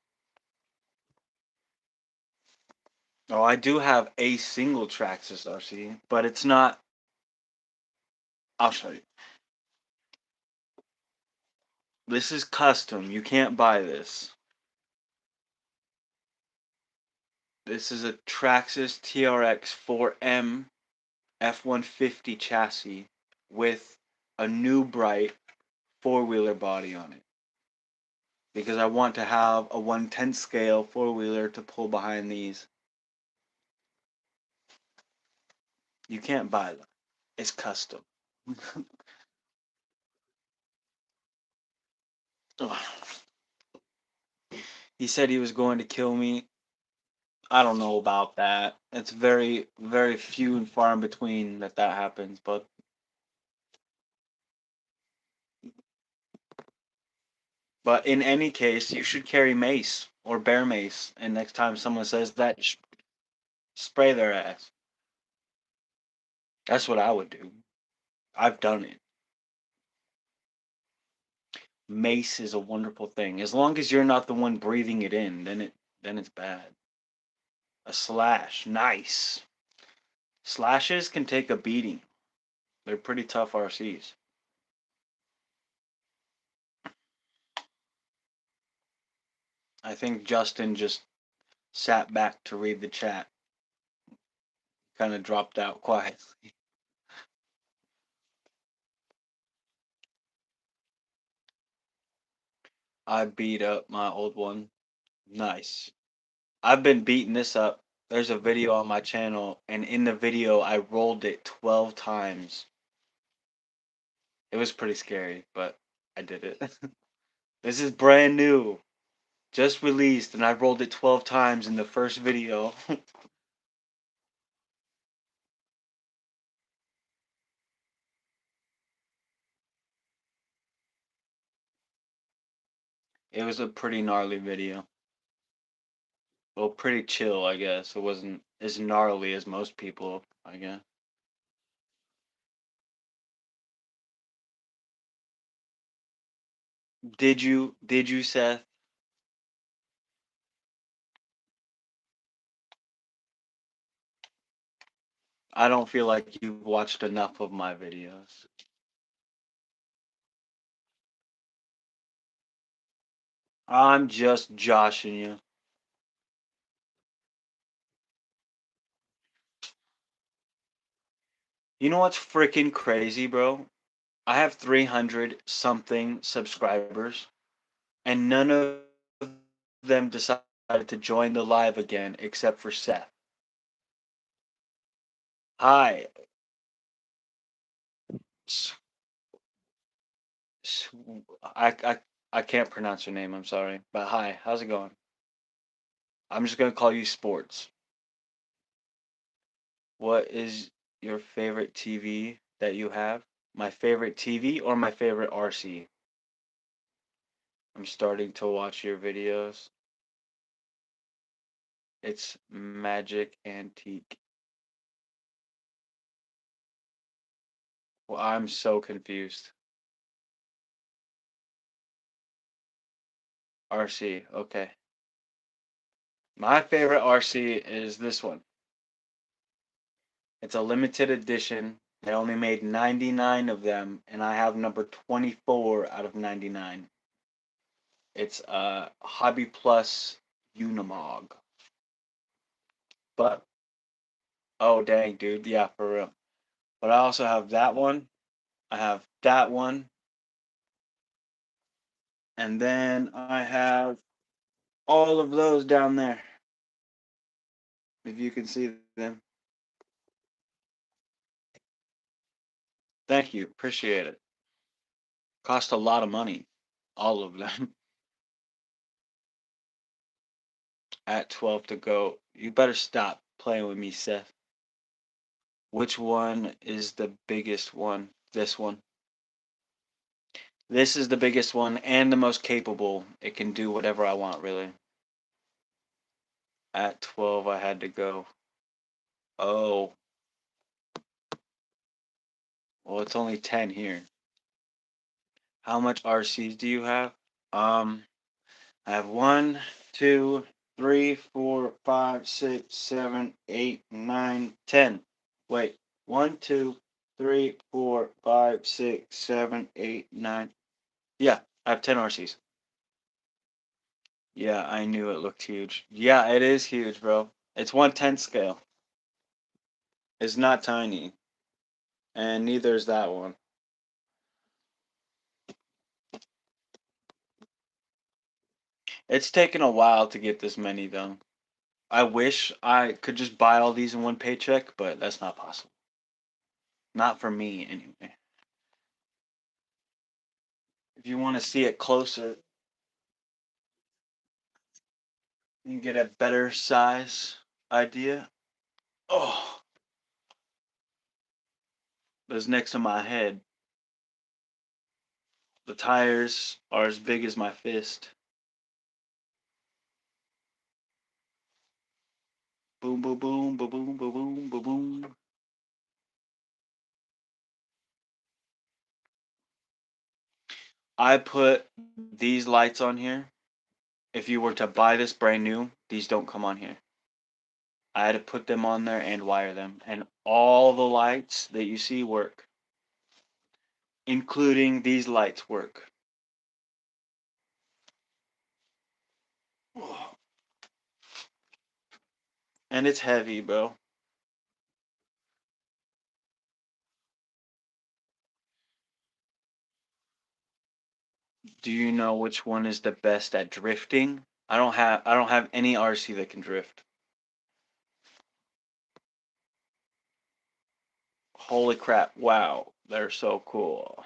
Oh, I do have a single Traxxas RC, but it's not. I'll show you. This is custom. You can't buy this. This is a Traxxas TRX 4M F-150 chassis with a new bright four-wheeler body on it. Because I want to have a 1/10 scale four-wheeler to pull behind these. You can't buy them. It's custom. He said he was going to kill me. I don't know about that. It's very, very few and far in between that happens. But But in any case, you should carry mace or bear mace. And next time someone says that, spray their ass. That's what I would do. I've done it. Mace is a wonderful thing. As long as you're not the one breathing it in, then it's bad. A slash, nice. Slashes can take a beating. They're pretty tough RCs. I think Justin just sat back to read the chat. Kind of dropped out quietly. I beat up my old one. Nice. I've been beating this up. There's a video on my channel, and in the video, I rolled it 12 times. It was pretty scary, but I did it. This is brand new. Just released, and I rolled it 12 times in the first video. It was a pretty gnarly video. Well, pretty chill, I guess. It wasn't as gnarly as most people, I guess. Did you, Seth? I don't feel like you've watched enough of my videos. I'm just joshing you. You know what's freaking crazy, bro? I have 300 something subscribers, and none of them decided to join the live again except for Seth. Hi. S- s- I can't pronounce your name, I'm sorry. But hi, how's it going? I'm just gonna call you Sports. What is your favorite TV that you have? My favorite TV or my favorite RC? I'm starting to watch your videos. It's Magic Antique. Well, I'm so confused. RC, okay. My favorite RC is this one. It's a limited edition. They only made 99 of them, and I have number 24 out of 99. It's a Hobby Plus Unimog. But, oh dang, dude, yeah, for real. But I also have that one. I have that one. And then I have all of those down there. If you can see them. Thank you. Appreciate it. Cost a lot of money. All of them. At 12 to go. You better stop playing with me, Seth. Which one is the biggest one? This one. This is the biggest one and the most capable. It can do whatever I want, really. At 12, I had to go. Oh, well, it's only 10 here. How much RCs do you have? Um, I have 1, 2, 3, 4, 5, 6, 7, 8, 9, 10. Wait, 1, 2, 3, 4, 5, 6, 7, 8, 9. Yeah, I have 10 RCs. Yeah, I knew it looked huge. Yeah, it is huge, bro. It's 1/10 scale. It's not tiny. And neither is that one. It's taken a while to get this many, though. I wish I could just buy all these in one paycheck, but that's not possible. Not for me, anyway. If you want to see it closer, you can get a better size idea. Oh, that's next to my head. The tires are as big as my fist. Boom, boom, boom, boom, boom, boom, boom, boom, boom. I put these lights on here. If you were to buy this brand new, these don't come on here. I had to put them on there and wire them. And all the lights that you see work, including these lights work. And it's heavy, bro. Do you know which one is the best at drifting? I don't have any RC that can drift. Holy crap. Wow. They're so cool.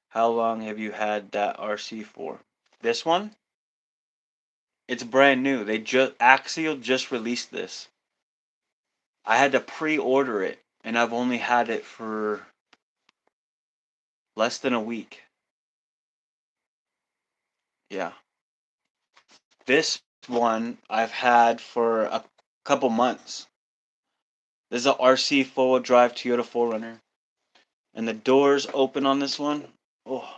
How long have you had that RC for? This one? It's brand new. They just Axial just released this. I had to pre-order it and I've only had it for less than a week. Yeah. This one I've had for a couple months. This is a RC four-wheel drive Toyota 4Runner. And the doors open on this one. Oh.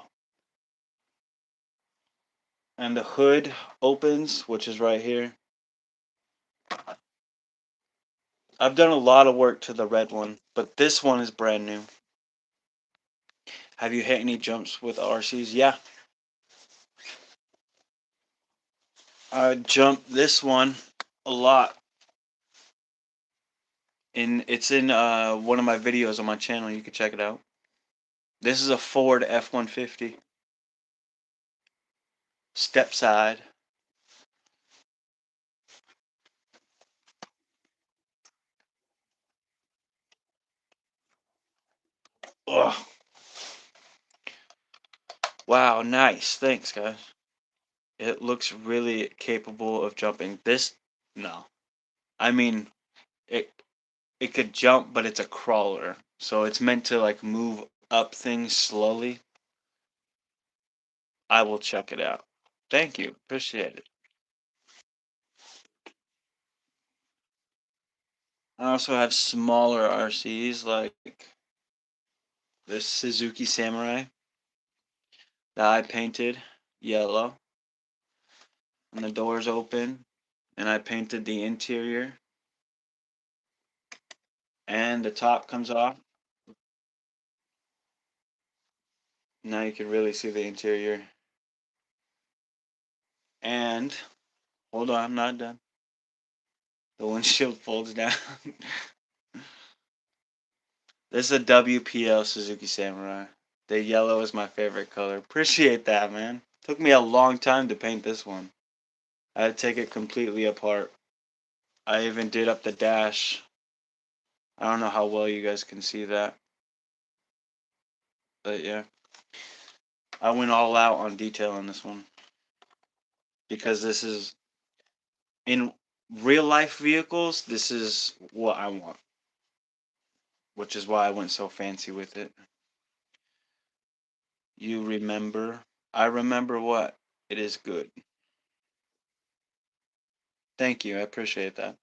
And the hood opens, which is right here. I've done a lot of work to the red one, but this one is brand new. Have you hit any jumps with RCs? Yeah. I jumped this one a lot. It's in one of my videos on my channel. You can check it out. This is a Ford F-150. Step side. Ugh. Wow, nice. Thanks, guys. It looks really capable of jumping. This, no. I mean, it it could jump, but it's a crawler. So it's meant to like move up things slowly. I will check it out. Thank you. Appreciate it. I also have smaller RCs like this Suzuki Samurai that I painted yellow. And the doors open. And I painted the interior. And the top comes off. Now you can really see the interior. And hold on, I'm not done. The windshield folds down. This is a WPL Suzuki Samurai. The yellow is my favorite color. Appreciate that, man. Took me a long time to paint this one. I had to take it completely apart. I even did up the dash. I don't know how well you guys can see that. But yeah. I went all out on detail on this one. Because this is, in real life vehicles, this is what I want. Which is why I went so fancy with it. You remember? I remember what? It is good. Thank you. I appreciate that.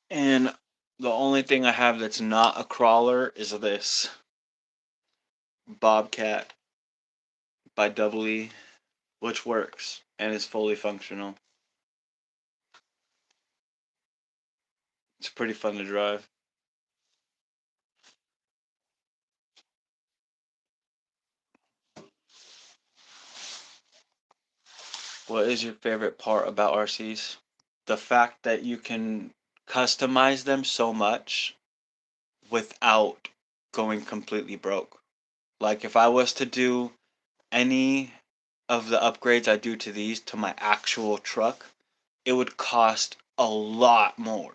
And the only thing I have that's not a crawler is this Bobcat by Double E, which works and is fully functional. It's pretty fun to drive. What is your favorite part about RCs? The fact that you can customize them so much without going completely broke. Like if I was to do any of the upgrades I do to these to my actual truck, it would cost a lot more.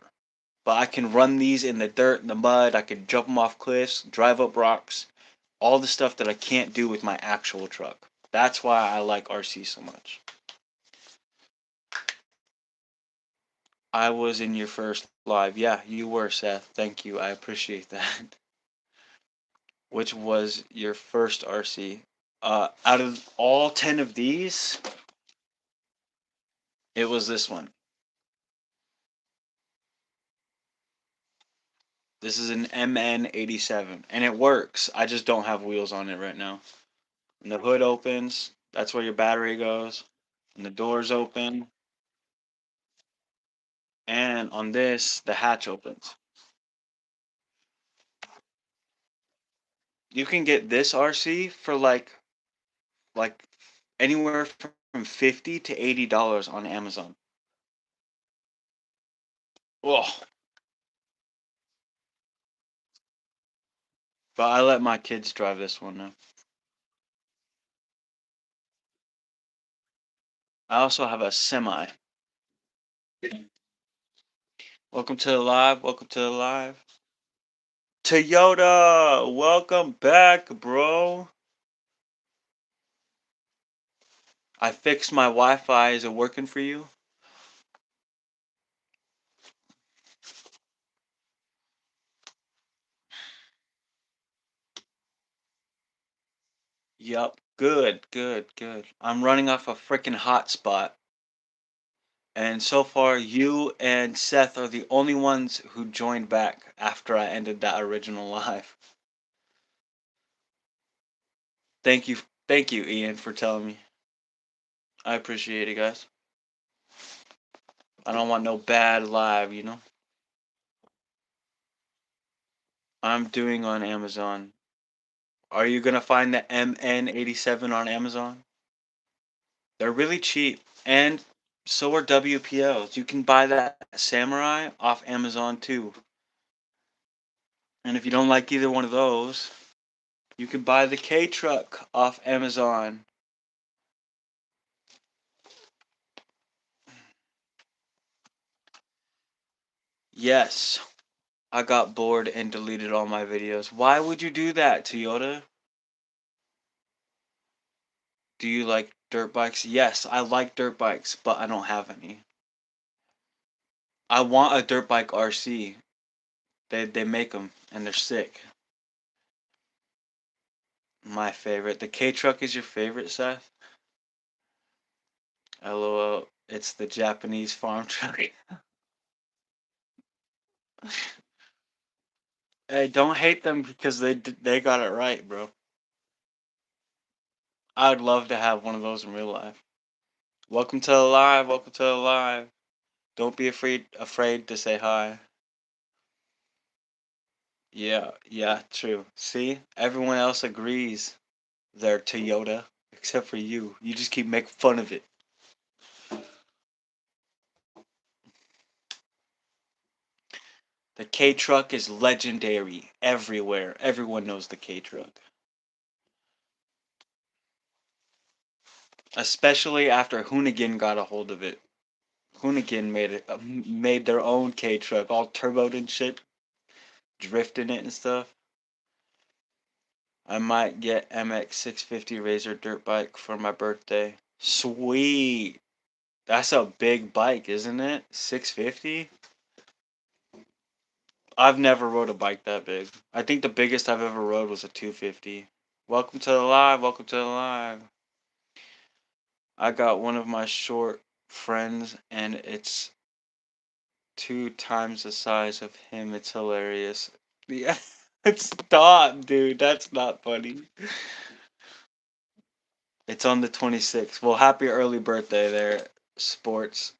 But I can run these in the dirt, in the mud, I can jump them off cliffs, drive up rocks, all the stuff that I can't do with my actual truck. That's why I like RC so much. I was in your first live. Yeah, you were, Seth. Thank you. I appreciate that. Which was your first RC? Out of all 10 of these, it was this one. This is an MN87, and it works. I just don't have wheels on it right now. And the hood opens. That's where your battery goes. And the doors open. And on this, the hatch opens. You can get this RC for like anywhere from $50 to $80 on Amazon. Oh, but I let my kids drive this one now. I also have a semi. Welcome to the live. Welcome to the live. Toyota, welcome back, bro. I fixed my Wi-Fi. Is it working for you? Yup. Good, good, good. I'm running off a freaking hotspot. And so far, you and Seth are the only ones who joined back after I ended that original live. Thank you, thank you, Ian, for telling me. I appreciate it, guys. I don't want no bad live, you know? I'm doing on Amazon. Are you gonna find the MN87 on Amazon? They're really cheap, and so are WPLs. You can buy that Samurai off Amazon too. And if you don't like either one of those, you can buy the K truck off Amazon. Yes, I got bored and deleted all my videos. Why would you do that, Toyota? Do you like dirt bikes? Yes, I like dirt bikes, but I don't have any. I want a dirt bike RC. They make them and they're sick. My favorite. The K truck is your favorite, Seth? LOL. It's the Japanese farm truck. Hey, don't hate them because they got it right, bro. I'd love to have one of those in real life. Welcome to the live. Welcome to the live. Don't be afraid to say hi. Yeah, yeah, true. See, everyone else agrees they're Toyota, except for you. You just keep making fun of it. The K truck is legendary everywhere. Everyone knows the K truck. Especially after Hoonigan got a hold of it. Hoonigan made their own K truck, all turboed and shit, drifting it and stuff. I might get MX 650 Razor dirt bike for my birthday. Sweet. That's a big bike, isn't it? 650? I've never rode a bike that big. I think the biggest I've ever rode was a 250. Welcome to the live. Welcome to the live. I got one of my short friends, and it's 2 times the size of him. It's hilarious. Yeah, stop, dude. That's not funny. It's on the 26th. Well, happy early birthday there, sports.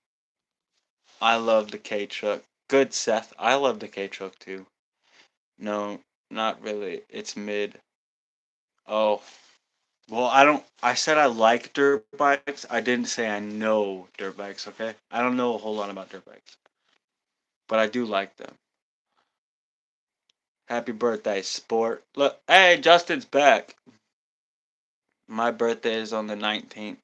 I love the K truck. Good, Seth. I love the K truck too. No, not really. It's mid. Oh, well, I don't. I said I like dirt bikes. I didn't say I know dirt bikes. Okay, I don't know a whole lot about dirt bikes, but I do like them. Happy birthday, sport! Look, hey, Justin's back. My birthday is on the 19th.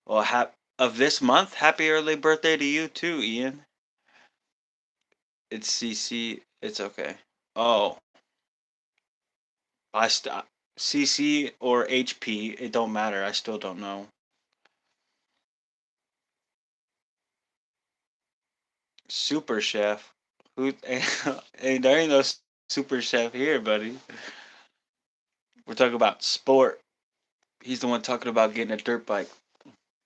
Well, of this month. Happy early birthday to you too, Ian. It's CC. It's okay. Oh, I stop. CC or HP. It don't matter. I still don't know. Super chef. Who? Hey, there ain't no super chef here, buddy. We're talking about sport. He's the one talking about getting a dirt bike.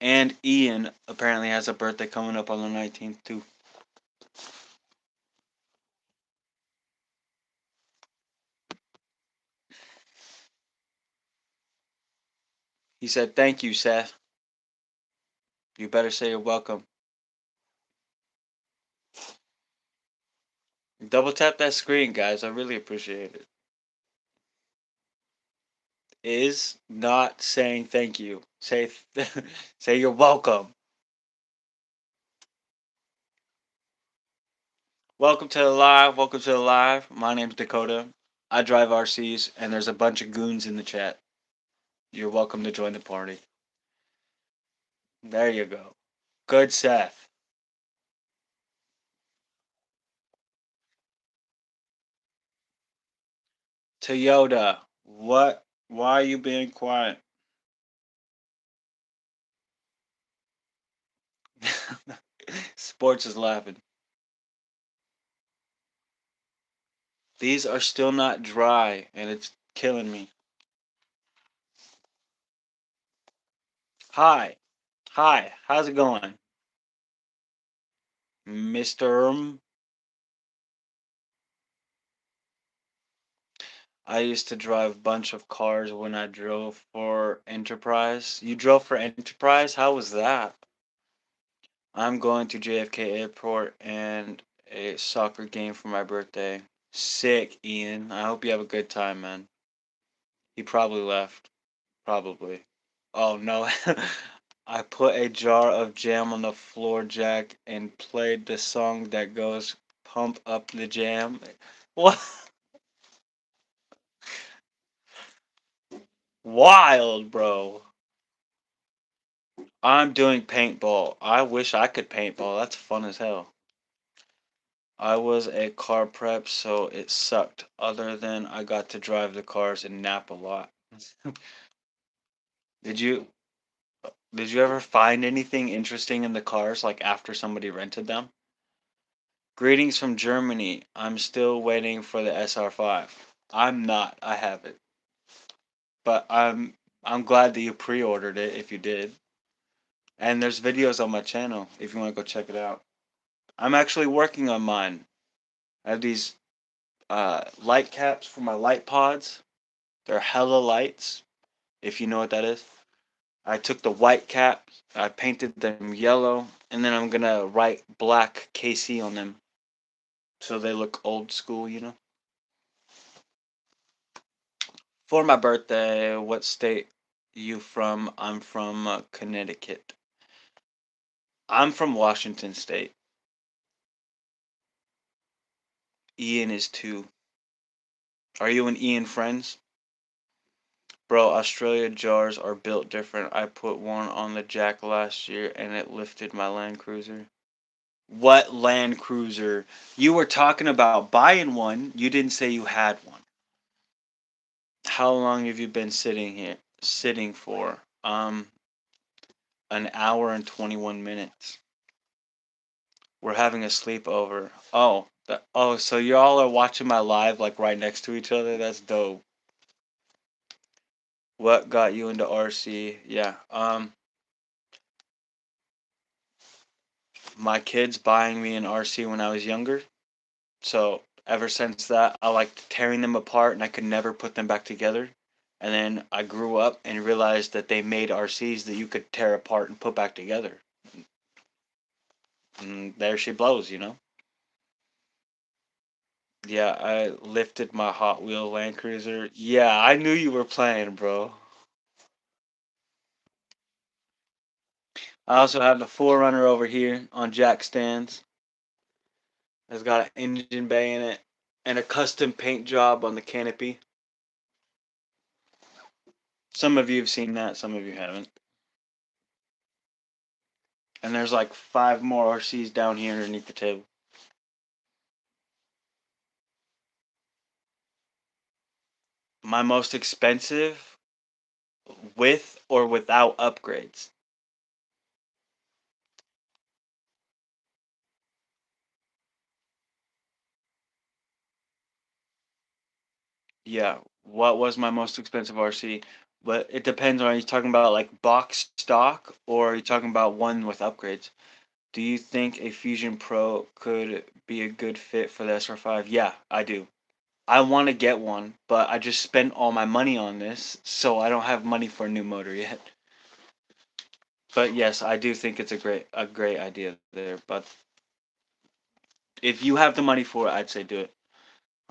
And Ian apparently has a birthday coming up on the 19th too. He said, "Thank you, Seth. You better say you're welcome." Double tap that screen, guys. I really appreciate it. Is not saying thank you. Say say you're welcome. Welcome to the live. Welcome to the live. My name's Dakota. I drive RCs, and there's a bunch of goons in the chat. You're welcome to join the party. There you go. Good, Seth. Toyota, what? Why are you being quiet? Sports is laughing. These are still not dry, and it's killing me. Hi. Hi. How's it going? Mr. I used to drive a bunch of cars when I drove for Enterprise. You drove for Enterprise? How was that? I'm going to JFK Airport and a soccer game for my birthday. Sick, Ian. I hope you have a good time, man. He probably left. Probably. Oh no. I put a jar of jam on the floor jack and played the song that goes Pump Up the Jam. What? Wild, bro. I'm doing paintball. I wish I could paintball. That's fun as hell. I was a car prep, so it sucked. Other than I got to drive the cars and nap a lot. Did you did you ever find anything interesting in the cars like after somebody rented them? Greetings from Germany. I'm still waiting for the SR5. I'm not. I have it. But I'm glad that you pre-ordered it if you did. And there's videos on my channel if you want to go check it out. I'm actually working on mine. I have these light caps for my light pods. They're hella lights, if you know what that is. I took the white caps, I painted them yellow, and then I'm gonna write black KC on them so they look old school, you know? For my birthday, what state you from? I'm from Connecticut. I'm from Washington State. Ian is too. Are you and Ian friends? Bro, Australia jars are built different. I put one on the jack last year and it lifted my Land Cruiser. What Land Cruiser? You were talking about buying one. You didn't say you had one. How long have you been sitting here? Sitting for? An hour and 21 minutes. We're having a sleepover. Oh, so y'all are watching my live like right next to each other? That's dope. What got you into RC? Yeah. My kids buying me an RC when I was younger. So ever since that, I liked tearing them apart and I could never put them back together. And then I grew up and realized that they made RCs that you could tear apart and put back together. And there she blows, you know? Yeah, I lifted my Hot Wheel Land Cruiser. Yeah, I knew you were playing, bro. I also have the Forerunner over here on jack stands. It's got an engine bay in it and a custom paint job on the canopy. Some of you have seen that, some of you haven't. And there's like 5 more RCs down here underneath the table. My most expensive with or without upgrades. Yeah. What was my most expensive RC? But it depends on, are you talking about like box stock or are you talking about one with upgrades? Do you think a Fusion Pro could be a good fit for the SR5? Yeah, I do. I want to get one, but I just spent all my money on this, so I don't have money for a new motor yet. But yes, I do think it's a great idea there. But if you have the money for it, I'd say do it.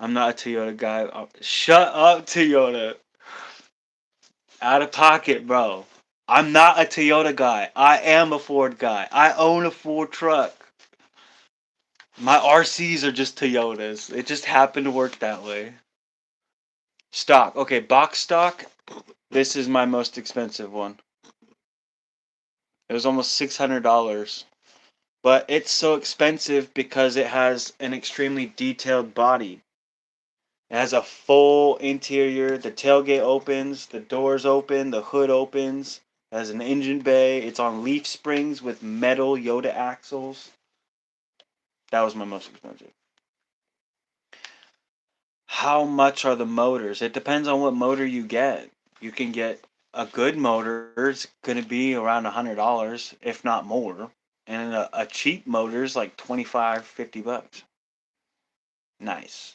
I'm not a Toyota guy. Shut up, Toyota. Out of pocket, bro. I'm not a Toyota guy. I am a Ford guy. I own a Ford truck. My RCs are just Toyotas. It just happened to work that way. Stock. Okay, box stock. This is my most expensive one. It was almost $600. But it's so expensive because it has an extremely detailed body. It has a full interior. The tailgate opens, the doors open, the hood opens. It has an engine bay. It's on leaf springs with metal Yoda axles. That was my most expensive. How much are the motors? It depends on what motor you get. You can get a good motor. It's going to be around $100, if not more. And a cheap motor is like 25, $50. Nice.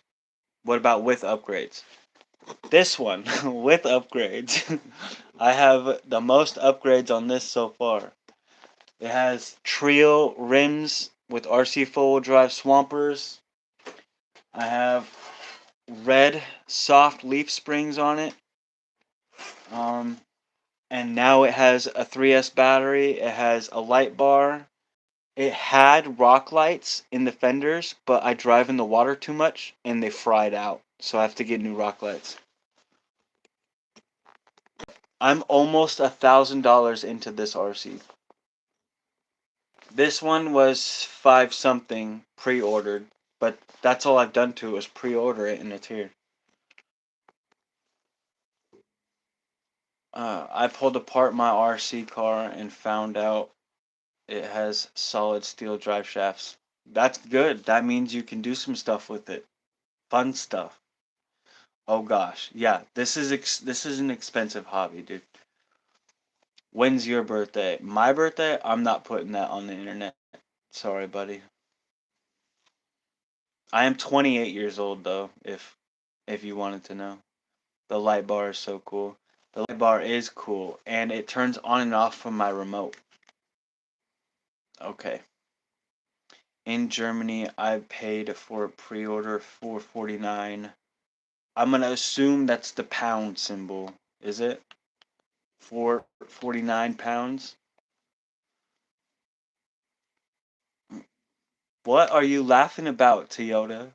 What about with upgrades? This one, with upgrades. I have the most upgrades on this so far. It has Trio rims with RC four-wheel drive swampers. I have red soft leaf springs on it. Um, and now it has a 3S battery. It has a light bar. It had rock lights in the fenders, but I drive in the water too much and they fried out. So I have to get new rock lights. I'm almost $1,000 into this RC. This one was five something pre-ordered, but that's all I've done to it was pre-order it and it's here. I pulled apart my RC car and found out it has solid steel drive shafts. That's good. That means you can do some stuff with it. Fun stuff. Oh gosh, yeah. This is an expensive hobby, dude. When's your birthday? My birthday? I'm not putting that on the internet. Sorry, buddy. I am 28 years old though, if you wanted to know. The light bar is so cool. The light bar is cool and it turns on and off from my remote. Okay. In Germany, I paid for a pre-order 449. I'm gonna assume that's the pound symbol. Is it? 449 pounds? What are you laughing about, Toyota?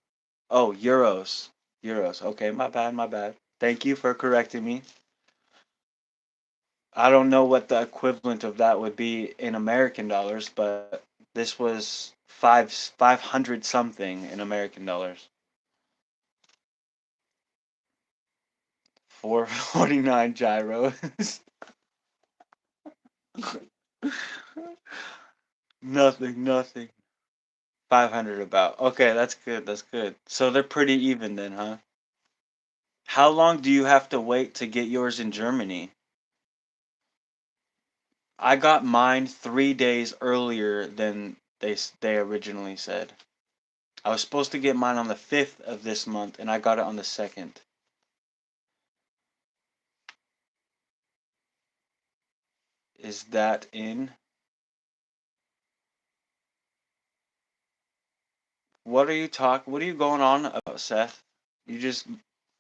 Oh, euros. Euros. Okay, my bad, my bad. Thank you for correcting me. I don't know what the equivalent of that would be in American dollars, but this was 500 something in American dollars. 449 gyros. Nothing, nothing. 500 about. Okay, that's good. That's good. So they're pretty even then, huh? How long do you have to wait to get yours in Germany? I got mine 3 days earlier than they originally said. I was supposed to get mine on the 5th of this month, and I got it on the 2nd. Is that in? What are you going on about, Seth? You just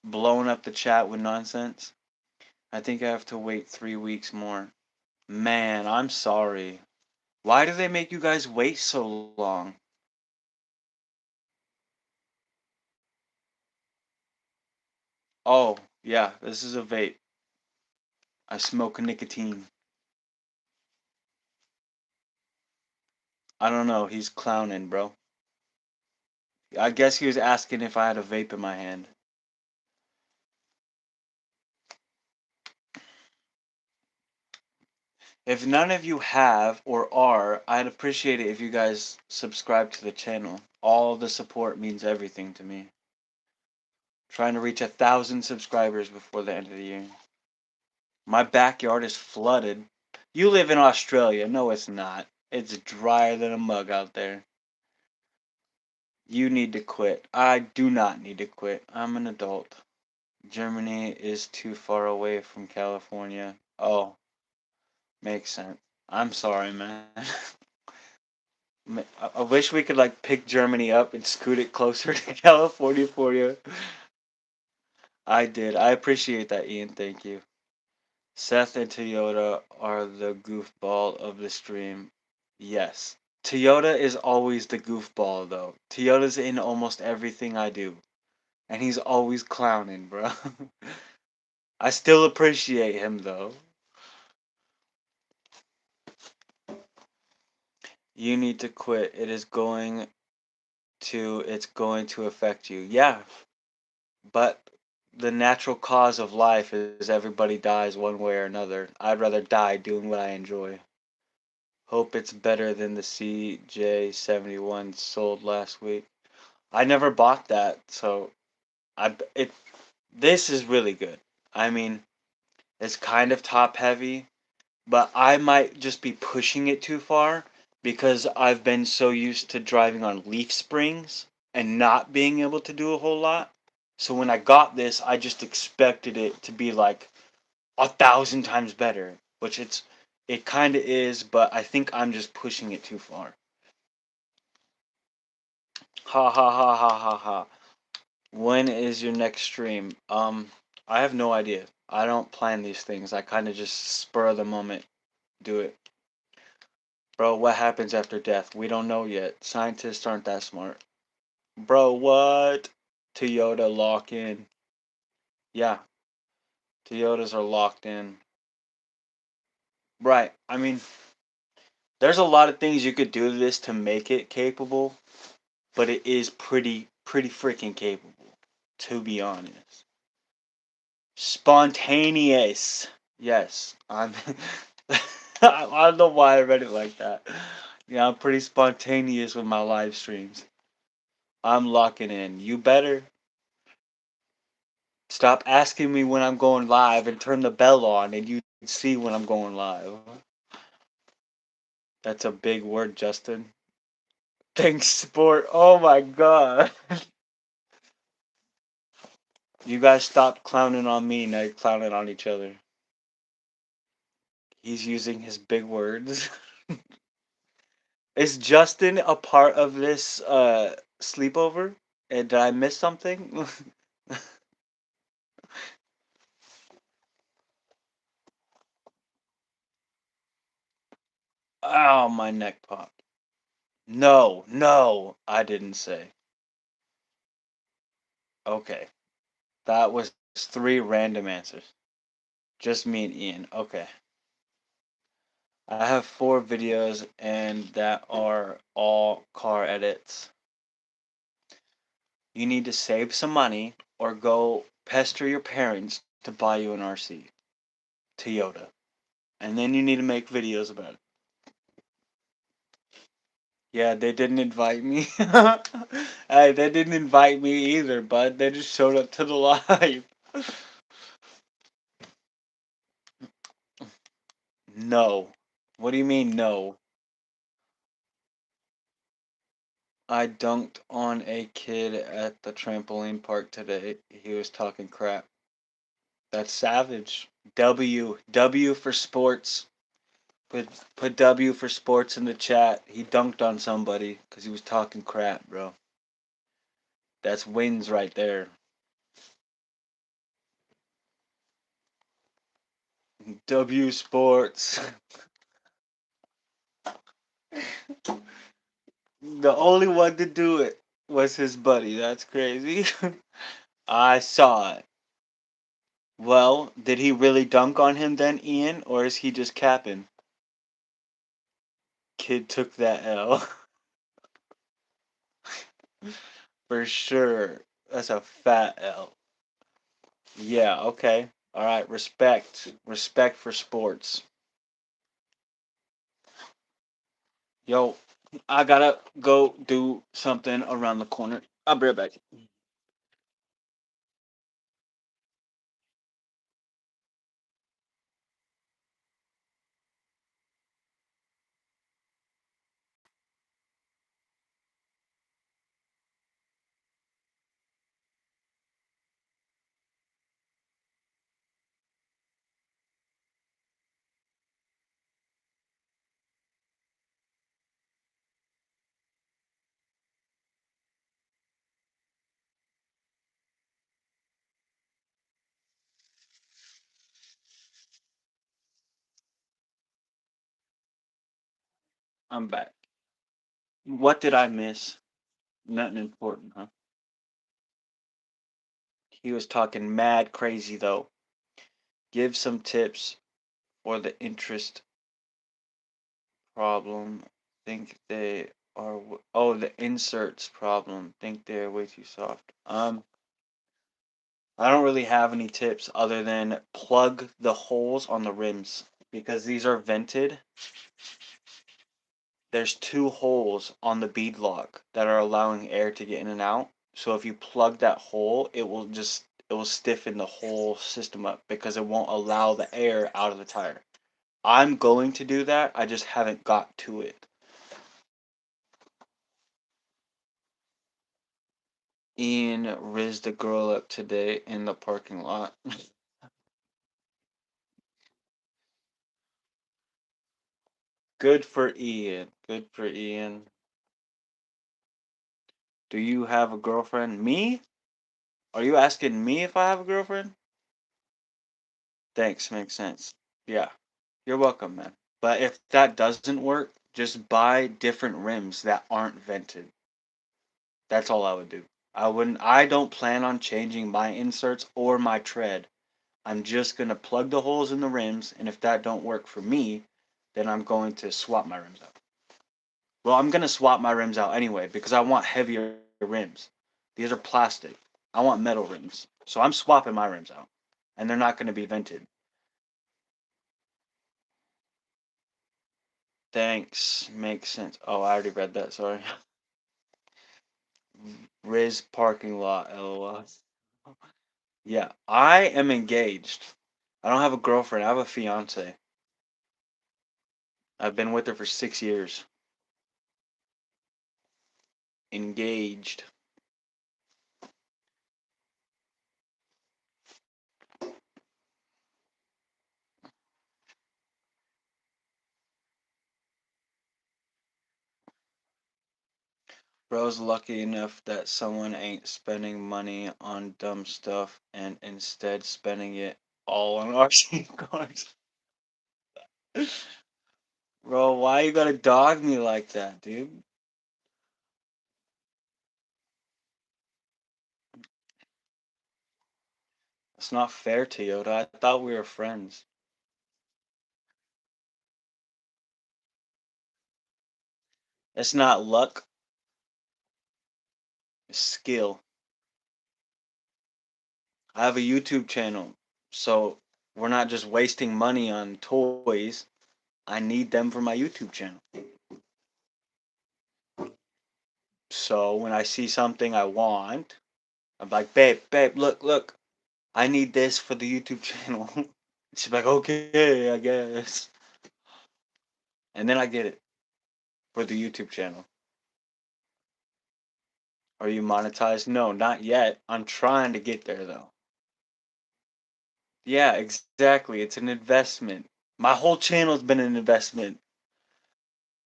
blowing up the chat with nonsense? I think I have to wait 3 weeks more. Man, I'm sorry. Why do they make you guys wait so long? Oh, yeah, this is a vape. I smoke nicotine. I don't know, he's clowning, bro. I guess he was asking if I had a vape in my hand. If none of you have or are, I'd appreciate it if you guys subscribe to the channel. All the support means everything to me. Trying to reach 1,000 subscribers before the end of the year. My backyard is flooded. You live in Australia. No, it's not. It's drier than a mug out there. You need to quit. I do not need to quit. I'm an adult. Germany is too far away from California. Oh, makes sense. I'm sorry, man. I wish we could like pick Germany up and scoot it closer to California for you. I did. I appreciate that, Ian. Thank you. Seth and Toyota are the goofball of the stream. Yes. Toyota is always the goofball, though. Toyota's in almost everything I do. And he's always clowning, bro. I still appreciate him, though. You need to quit. It's going to affect you. Yeah, but the natural cause of life is everybody dies one way or another. I'd rather die doing what I enjoy. Hope it's better than the CJ71 sold last week. I never bought that, so I it this is really good. I mean, it's kind of top heavy, but I might just be pushing it too far because I've been so used to driving on leaf springs and not being able to do a whole lot. So when I got this, I just expected it to be like 1,000 times better, which it kind of is, but I think I'm just pushing it too far. Ha ha ha ha ha ha. When is your next stream? I have no idea. I don't plan these things. I kind of just spur of the moment do it. Bro, what happens after death? We don't know yet. Scientists aren't that smart. Bro, what? Toyota lock in. Yeah, Toyotas are locked in. Right. I mean, there's a lot of things you could do to this to make it capable, but it is pretty freaking capable, to be honest. Spontaneous. Yes, I'm. I don't know why I read it like that. Yeah, I'm pretty spontaneous with my live streams. I'm locking in. You better stop asking me when I'm going live and turn the bell on, and you can see when I'm going live. That's a big word, Justin. Thanks, sport. Oh my god. You guys stop clowning on me, now you're clowning on each other. He's using his big words. Is Justin a part of this sleepover? And did I miss something? Oh, my neck popped. No, no, I didn't say. Okay, that was three random answers. Just me and Ian. Okay. I have four videos and that are all car edits. You need to save some money or go pester your parents to buy you an RC. Toyota. And then you need to make videos about it. Yeah, they didn't invite me. Hey, they didn't invite me either, bud. They just showed up to the live. No. What do you mean, no? I dunked on a kid at the trampoline park today. He was talking crap. That's savage. W. W for sports. Put put W for sports in the chat. He dunked on somebody because he was talking crap, bro. That's wins right there. W sports. The only one to do it was his buddy. That's crazy. I saw it. Well, did he really dunk on him then, Ian, or is he just capping? Kid took that L. For sure. That's a fat L. Yeah, okay. Alright, respect. Respect for sports. Yo, I gotta go do something around the corner. I'll be right back. I'm back. What did I miss? Nothing important, huh? He was talking mad crazy though. Give some tips for the interest problem. Think they are oh, the inserts problem. Think they're way too soft. I don't really have any tips other than plug the holes on the rims because these are vented. There's two holes on the bead lock that are allowing air to get in and out. So if you plug that hole, it will stiffen the whole system up because it won't allow the air out of the tire. I'm going to do that. I just haven't got to it. Ian rizzed a girl up today in the parking lot. Good for Ian. Good for Ian. Do you have a girlfriend? Me? Are you asking me if I have a girlfriend? Thanks, makes sense. Yeah. You're welcome, man. But if that doesn't work, just buy different rims that aren't vented. That's all I would do. I don't plan on changing my inserts or my tread. I'm just going to plug the holes in the rims, and if that don't work for me, then I'm going to swap my rims out. Well, I'm going to swap my rims out anyway because I want heavier rims. These are plastic. I want metal rims. So I'm swapping my rims out. And they're not going to be vented. Thanks. Makes sense. Oh, I already read that. Sorry. Riz parking lot. LOL. Yeah, I am engaged. I don't have a girlfriend. I have a fiance. I've been with her for 6 years. Engaged. Bro's lucky enough that someone ain't spending money on dumb stuff and instead spending it all on RC cars. Bro, why you gotta dog me like that, dude? It's not fair, Toyota. I thought we were friends. It's not luck, it's skill. I have a YouTube channel, so we're not just wasting money on toys. I need them for my YouTube channel. So when I see something I want, I'm like, babe, look. I need this for the YouTube channel. She's like, okay, I guess. And then I get it for the YouTube channel. Are you monetized? No, not yet. I'm trying to get there though. Yeah, exactly. It's an investment. My whole channel's been an investment.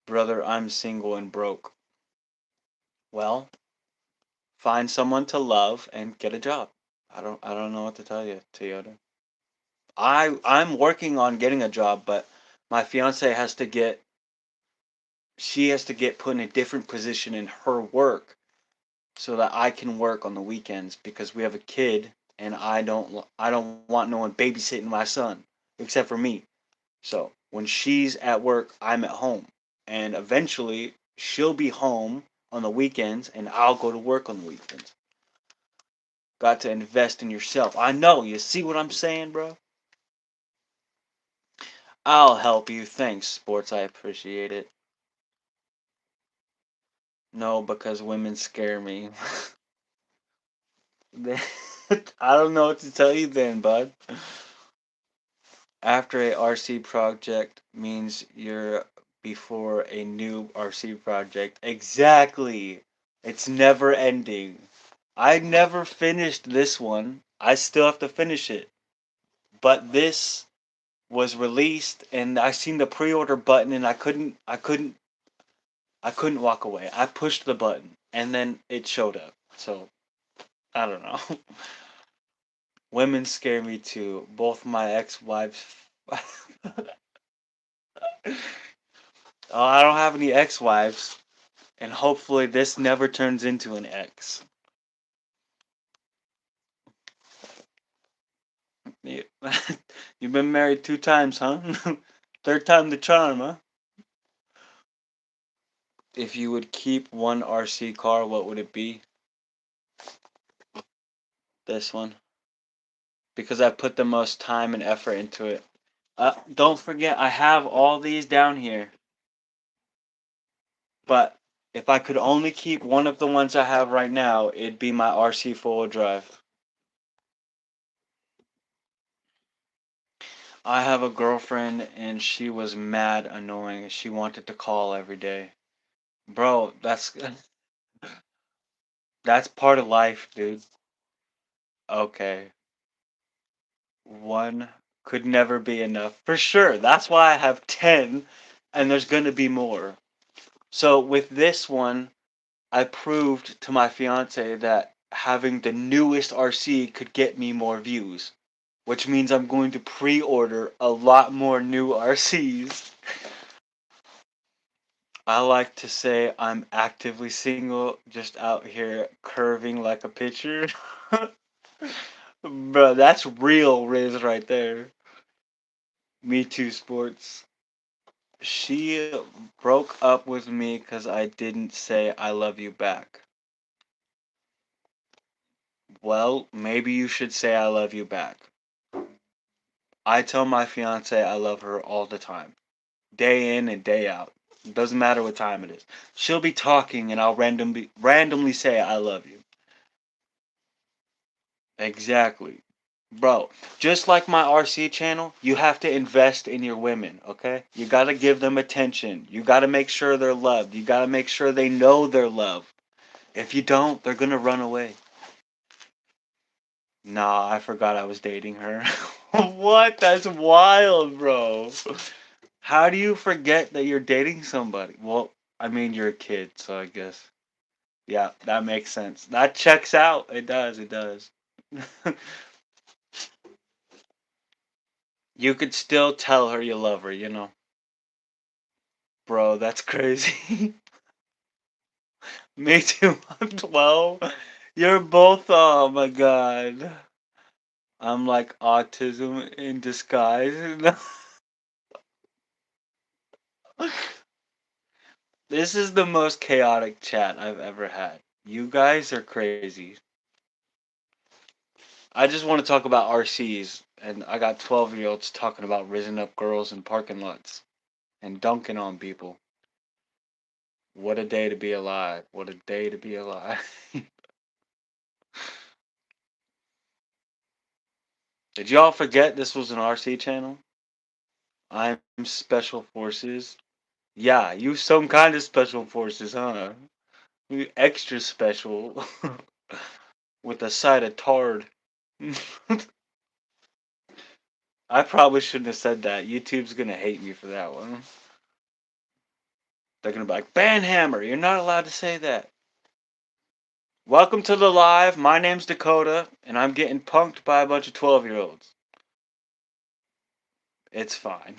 Brother, I'm single and broke. Well, find someone to love and get a job. I don't know what to tell you, Toyota. I'm working on getting a job, but my fiance has to get she has to get put in a different position in her work so that I can work on the weekends because we have a kid and I don't want no one babysitting my son except for me. So, when she's at work, I'm at home. And eventually she'll be home on the weekends and I'll go to work on the weekends. Got to invest in yourself. I know, you see what I'm saying, bro? I'll help you. Thanks, sports. I appreciate it. No, because women scare me. I don't know what to tell you then, bud. After a RC project means you're before a new RC project. Exactly. It's never ending. I never finished this one. I still have to finish it. But this was released and I seen the pre-order button and I couldn't walk away. I pushed the button and then it showed up. So, I don't know. Women scare me too. Both my ex-wives Oh, I don't have any ex-wives, and hopefully this never turns into an ex. You- You've been married 2 times, huh? Third time the charm, huh? If you would keep one RC car, what would it be? This one. Because I put the most time and effort into it. Don't forget, I have all these down here. But if I could only keep one of the ones I have right now, it'd be my RC four-wheel drive. I have a girlfriend and she was mad annoying. She wanted to call every day. Bro, that's part of life, dude. Okay. One could never be enough. For sure. That's why I have 10 and there's going to be more. So with this one, I proved to my fiance that having the newest RC could get me more views, which means I'm going to pre-order a lot more new RCs. I like to say I'm actively single, just out here curving like a pitcher. Bro, that's real Riz right there. Me too, sports. She broke up with me because I didn't say I love you back. Well, maybe you should say I love you back. I tell my fiance I love her all the time, day in and day out. Doesn't matter what time it is. She'll be talking and I'll randomly say I love you. Exactly. Bro, just like my RC channel, you have to invest in your women, okay? You got to give them attention. You got to make sure they're loved. You got to make sure they know they're loved. If you don't, they're going to run away. Nah, I forgot I was dating her. What? That's wild, bro. How do you forget that you're dating somebody? Well, I mean, you're a kid, so I guess. Yeah, that makes sense. That checks out. It does. It does. You could still tell her you love her, you know? Bro, that's crazy. Me too. I'm 12. You're both. Oh my god. I'm like autism in disguise. This is the most chaotic chat I've ever had. You guys are crazy. I just want to talk about RCs, and I got 12-year-olds talking about risen up girls in parking lots and dunking on people. What a day to be alive. What a day to be alive. Did y'all forget this was an RC channel? I'm Special Forces. Yeah, you some kind of Special Forces, huh? You extra special with a side of tard. I probably shouldn't have said that. YouTube's gonna hate me for that one. They're gonna be like, Banhammer, you're not allowed to say that. Welcome to the live. My name's Dakota, and I'm getting punked by a bunch of 12-year-olds. It's fine.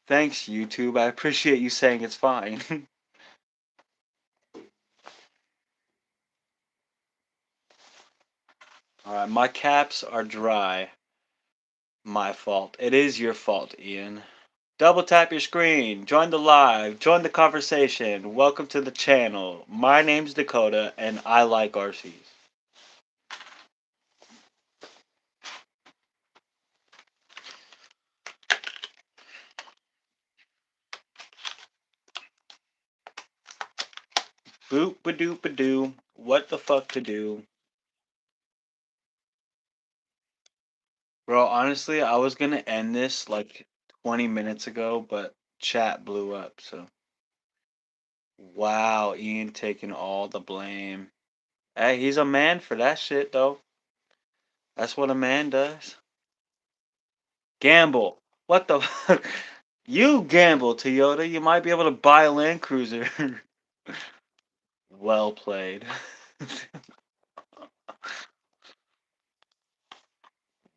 Thanks, YouTube. I appreciate you saying it's fine. Alright, my caps are dry. My fault. It is your fault, Ian. Double tap your screen. Join the live. Join the conversation. Welcome to the channel. My name's Dakota, and I like RCs. Boop ba doop ba doo. What the fuck to do? Bro, honestly, I was gonna end this like 20 minutes ago, but chat blew up, so. Wow, Ian taking all the blame. Hey, he's a man for that shit, though. That's what a man does. Gamble. What the fuck? You gamble, Toyota. You might be able to buy a Land Cruiser. Well played.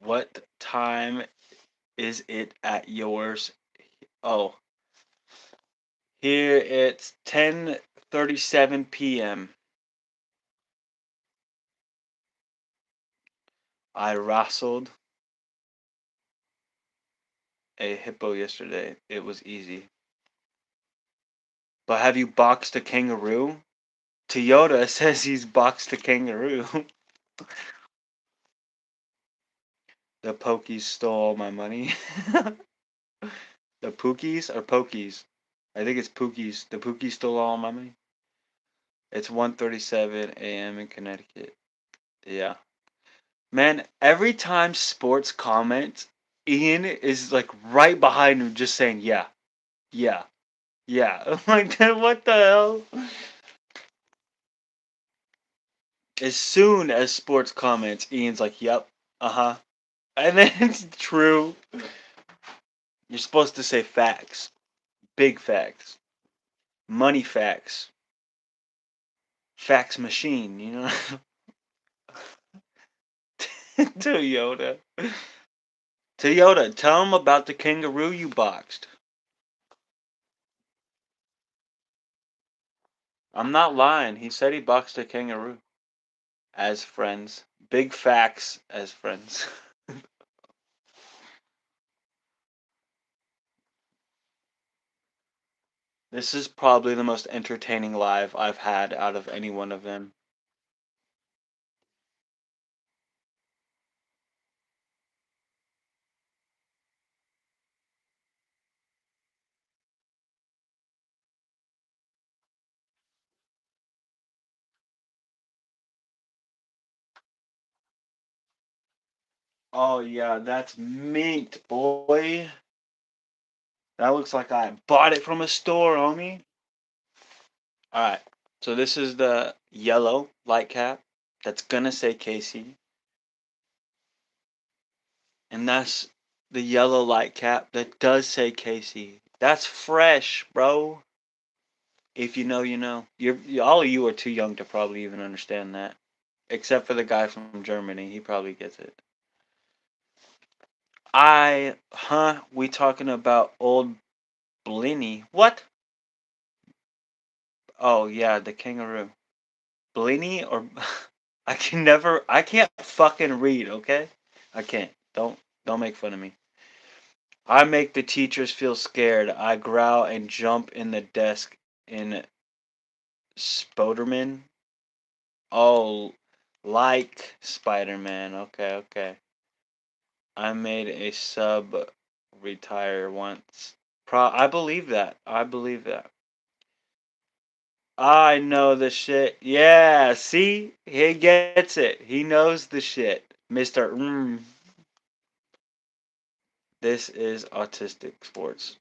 What time is it at yours? Oh. Here it's 10:37 p.m. I wrestled a hippo yesterday. It was easy. But have you boxed a kangaroo? Toyota says he's boxed a kangaroo. The Pokies stole all my money. The Pookies or Pokies? I think it's Pookies. The Pookies stole all my money. It's 1:37 a.m. in Connecticut. Yeah. Man, every time sports comment, Ian is like right behind him just saying, yeah, yeah, yeah. I'm like, what the hell? As soon as sports comments, Ian's like, yep, uh-huh. And then it's true. You're supposed to say facts. Big facts. Money facts. Fax machine, you know? Toyota. Toyota, tell him about the kangaroo you boxed. I'm not lying. He said he boxed a kangaroo. As friends. Big facts as friends. This is probably the most entertaining live I've had out of any one of them. Oh yeah, that's mint, boy. That looks like I bought it from a store, homie. Alright, so this is the yellow light cap that's gonna say Casey. And that's the yellow light cap that does say Casey. That's fresh, bro. If you know, you know. All of you are too young to probably even understand that. Except for the guy from Germany, he probably gets it. We talking about old Blinny. What? Oh yeah, the kangaroo. Blinny or I can't fucking read, okay? I can't. Don't make fun of me. I make the teachers feel scared. I growl and jump in the desk in Spoderman. Oh, like Spider-Man. Okay, okay. I made a sub retire once. I believe that. I believe that. I know the shit. Yeah, see? He gets it. He knows the shit. Mr. This is autistic sports.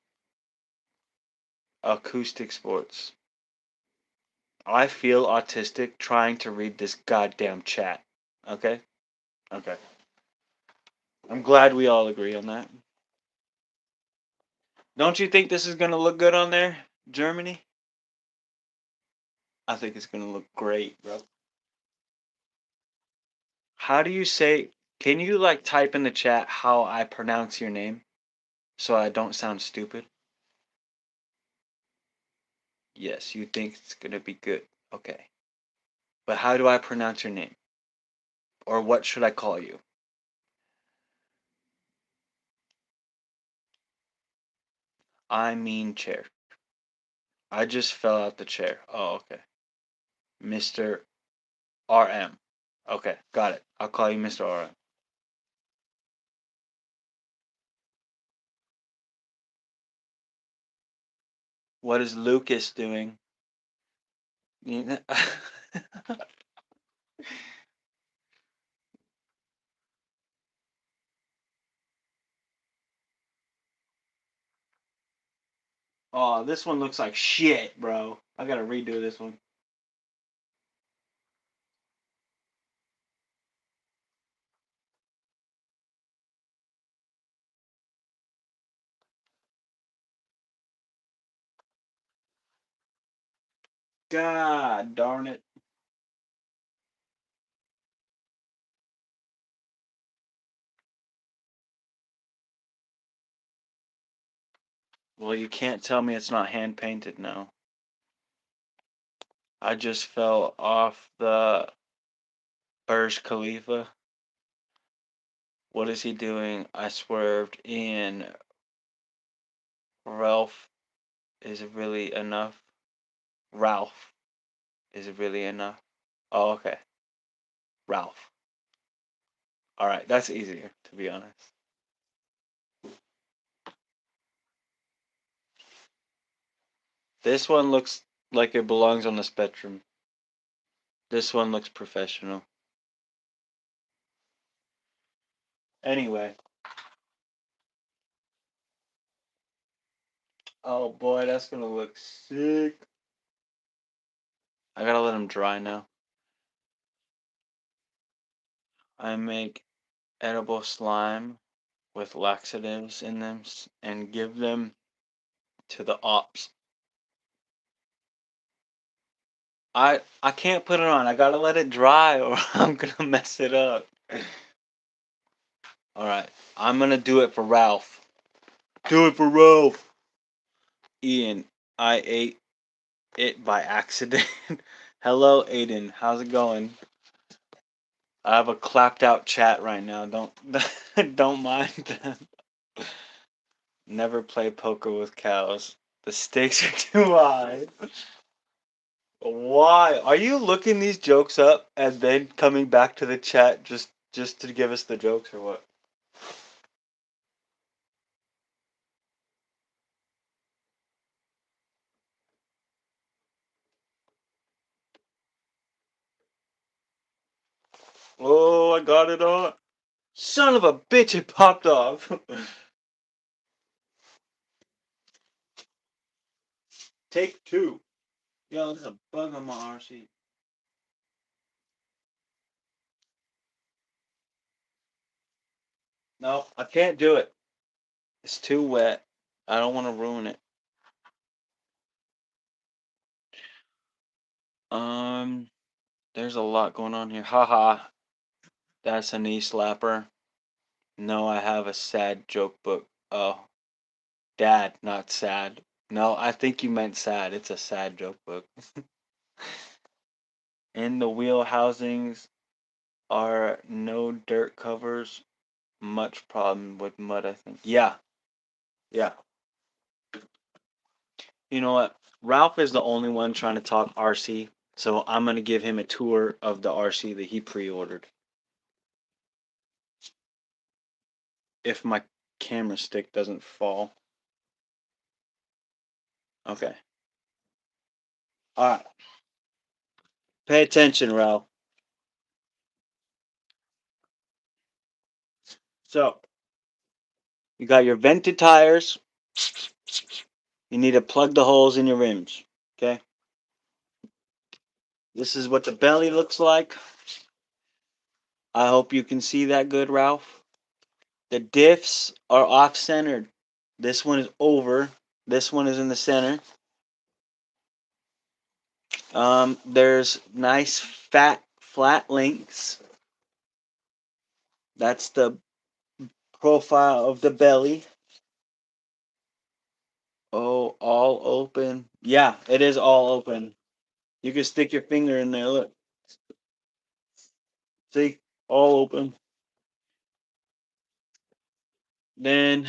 Acoustic sports. I feel autistic trying to read this goddamn chat. Okay? Okay. I'm glad we all agree on that. Don't you think this is going to look good on there, Germany? I think it's going to look great, bro. How do you say, can you like type in the chat how I pronounce your name so I don't sound stupid? Yes, you think it's going to be good. Okay. But how do I pronounce your name? Or what should I call you? I mean chair. I just fell out the chair. Oh, okay. Mr. RM. Okay, got it. I'll call you Mr. RM. What is Lucas doing? Oh, this one looks like shit, bro. I gotta redo this one. God darn it. Well, you can't tell me it's not hand painted now. I just fell off the Burj Khalifa. What is he doing? I swerved in. Ralph, is it really enough? Ralph, is it really enough? Oh, okay. Ralph. All right, that's easier, to be honest. This one looks like it belongs on the spectrum. This one looks professional. Anyway. Oh boy, that's gonna look sick. I gotta let them dry now. I make edible slime with laxatives in them and give them to the ops. I can't put it on. I gotta let it dry or I'm gonna mess it up. All right, I'm gonna do it for Ralph. Do it for Ralph. Ian, I ate it by accident. Hello, Aiden. How's it going? I have a clapped out chat right now. Don't mind them. Never play poker with cows. The stakes are too high. Why? Are you looking these jokes up and then coming back to the chat just to give us the jokes or what? Oh, I got it on. Son of a bitch, it popped off. Take two. Yo, there's a bug on my RC. No, I can't do it. It's too wet. I don't want to ruin it. Um, there's a lot going on here. Haha, that's a knee slapper. No, I have a sad joke book. Oh, dad, not sad. No, I think you meant sad. It's a sad joke book. In the wheel housings are no dirt covers. Much problem with mud, I think. Yeah, yeah. You know what? Ralph is the only one trying to talk RC, so I'm gonna give him a tour of the RC that he pre-ordered. If my camera stick doesn't fall. Okay. All right. Pay attention, Ralph. So you got your vented tires. You need to plug the holes in your rims. Okay. This is what the belly looks like. I hope you can see that good, Ralph. The diffs are off-centered. This one is over. This one is in the center. There's nice fat flat links. That's the profile of the belly. Oh, all open. Yeah, it is all open. You can stick your finger in there. Look. See? All open. Then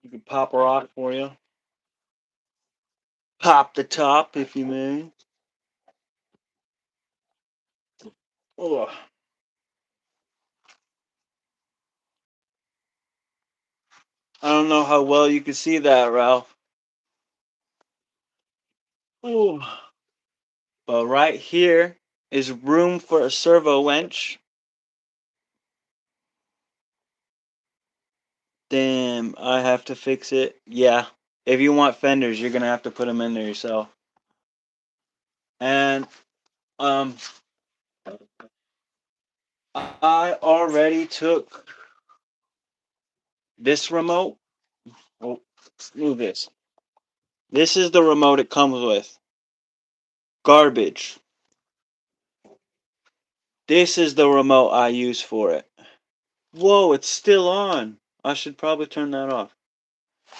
you can pop her off for you. Pop the top, if you may. Oh, I don't know how well you can see that, Ralph. Oh. But right here is room for a servo winch. Damn, I have to fix it. Yeah. If you want fenders, you're gonna have to put them in there yourself. And um, I already took this remote. Oh, move this. This is the remote it comes with. Garbage. This is the remote I use for it. Whoa, it's still on. I should probably turn that off.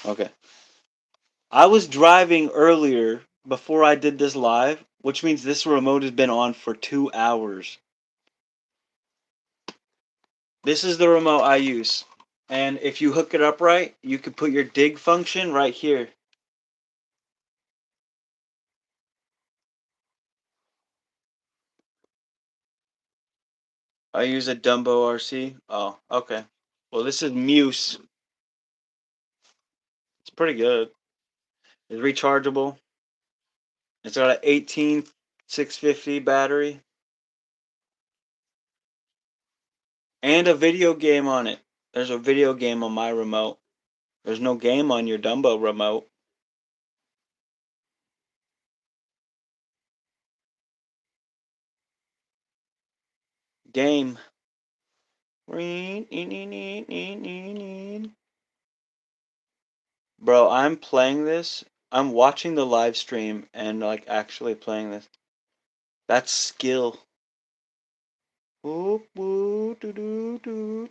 Okay. I was driving earlier before I did this live, which means this remote has been on for 2 hours. This is the remote I use. And if you hook it up right, you can put your dig function right here. I use a Dumbo RC. Oh, okay. Well, this is Muse. It's pretty good. It's rechargeable. It's got an 18650 battery and a video game on it. There's a video game on my remote. There's no game on your Dumbo remote. Game. Bro, I'm playing this. I'm watching the live stream and like actually playing this. That's skill. Whoop, whoop, doo, doo, doo.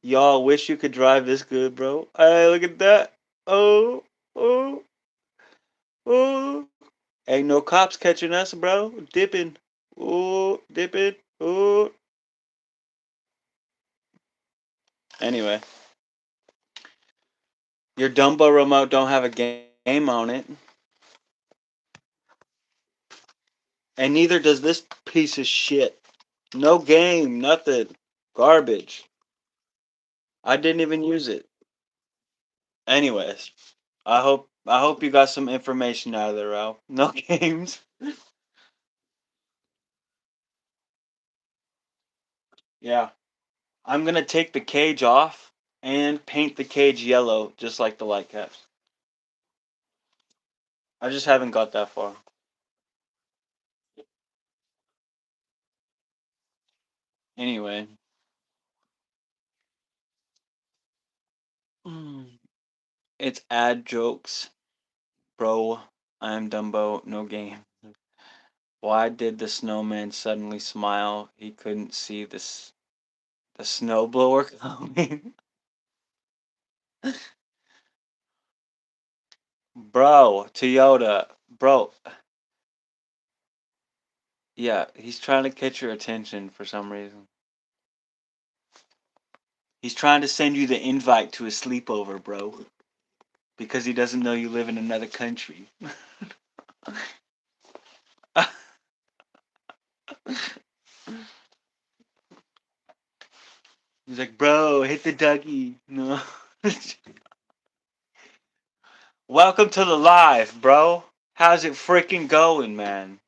Y'all wish you could drive this good, bro. Hey, look at that. Oh, oh, oh. Ain't no cops catching us, bro. Dipping. Oh, dipping. Oh. Anyway, your Dumbo remote don't have a game on it. And neither does this piece of shit. No game, nothing. Garbage. I didn't even use it. Anyways, I hope you got some information out of there, Ralph. No games. Yeah. I'm gonna take the cage off and paint the cage yellow, just like the light caps. I just haven't got that far. Anyway. It's ad jokes. Bro, I'm Dumbo, no game. Why did the snowman suddenly smile? He couldn't see the snowblower coming. Bro, Toyota. Bro. Yeah, he's trying to catch your attention for some reason. He's trying to send you the invite to a sleepover, bro. Because he doesn't know you live in another country. He's like, bro, hit the Dougie. No. Welcome to the live, bro. How's it freaking going, man?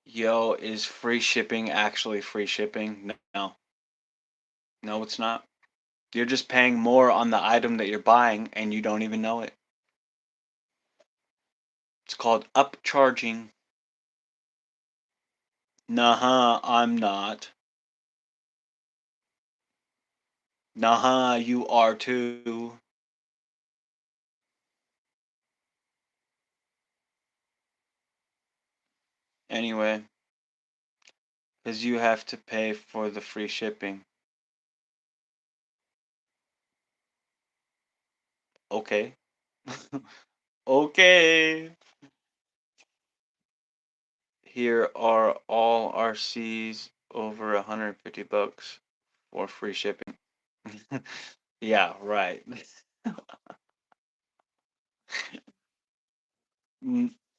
Yo, is free shipping actually free shipping? No. No, it's not. You're just paying more on the item that you're buying and you don't even know it. It's called upcharging. Nah, I'm not. Nah, you are too. Anyway, because you have to pay for the free shipping. Okay. Okay. Here are all RCs over 150 bucks for free shipping. Yeah, right.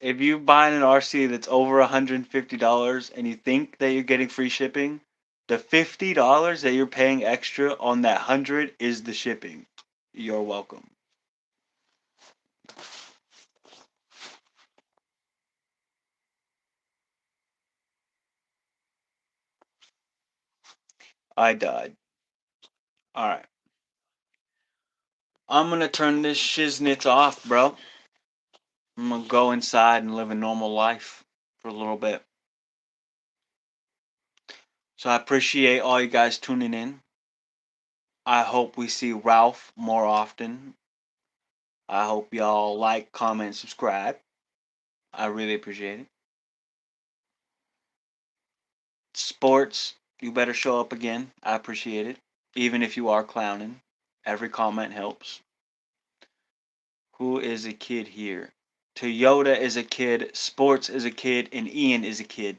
If you buy an RC that's over $150 and you think that you're getting free shipping, the $50 that you're paying extra on that 100 is the shipping. You're welcome. I died. All right. I'm gonna turn this shiznit off, bro. I'm gonna go inside and live a normal life for a little bit. So I appreciate all you guys tuning in. I hope we see Ralph more often. I hope y'all like, comment, subscribe. I really appreciate it. Sports, You better show up again. I appreciate it. Even if you are clowning. Every comment helps. Who is a kid here? Toyota is a kid, Sports is a kid, and Ian is a kid.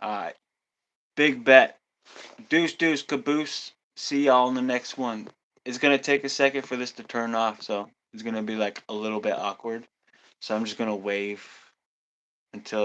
Alright. Big bet. Deuce deuce caboose. See y'all in the next one. It's gonna take a second for this to turn off, so it's gonna be like a little bit awkward. So I'm just gonna wave until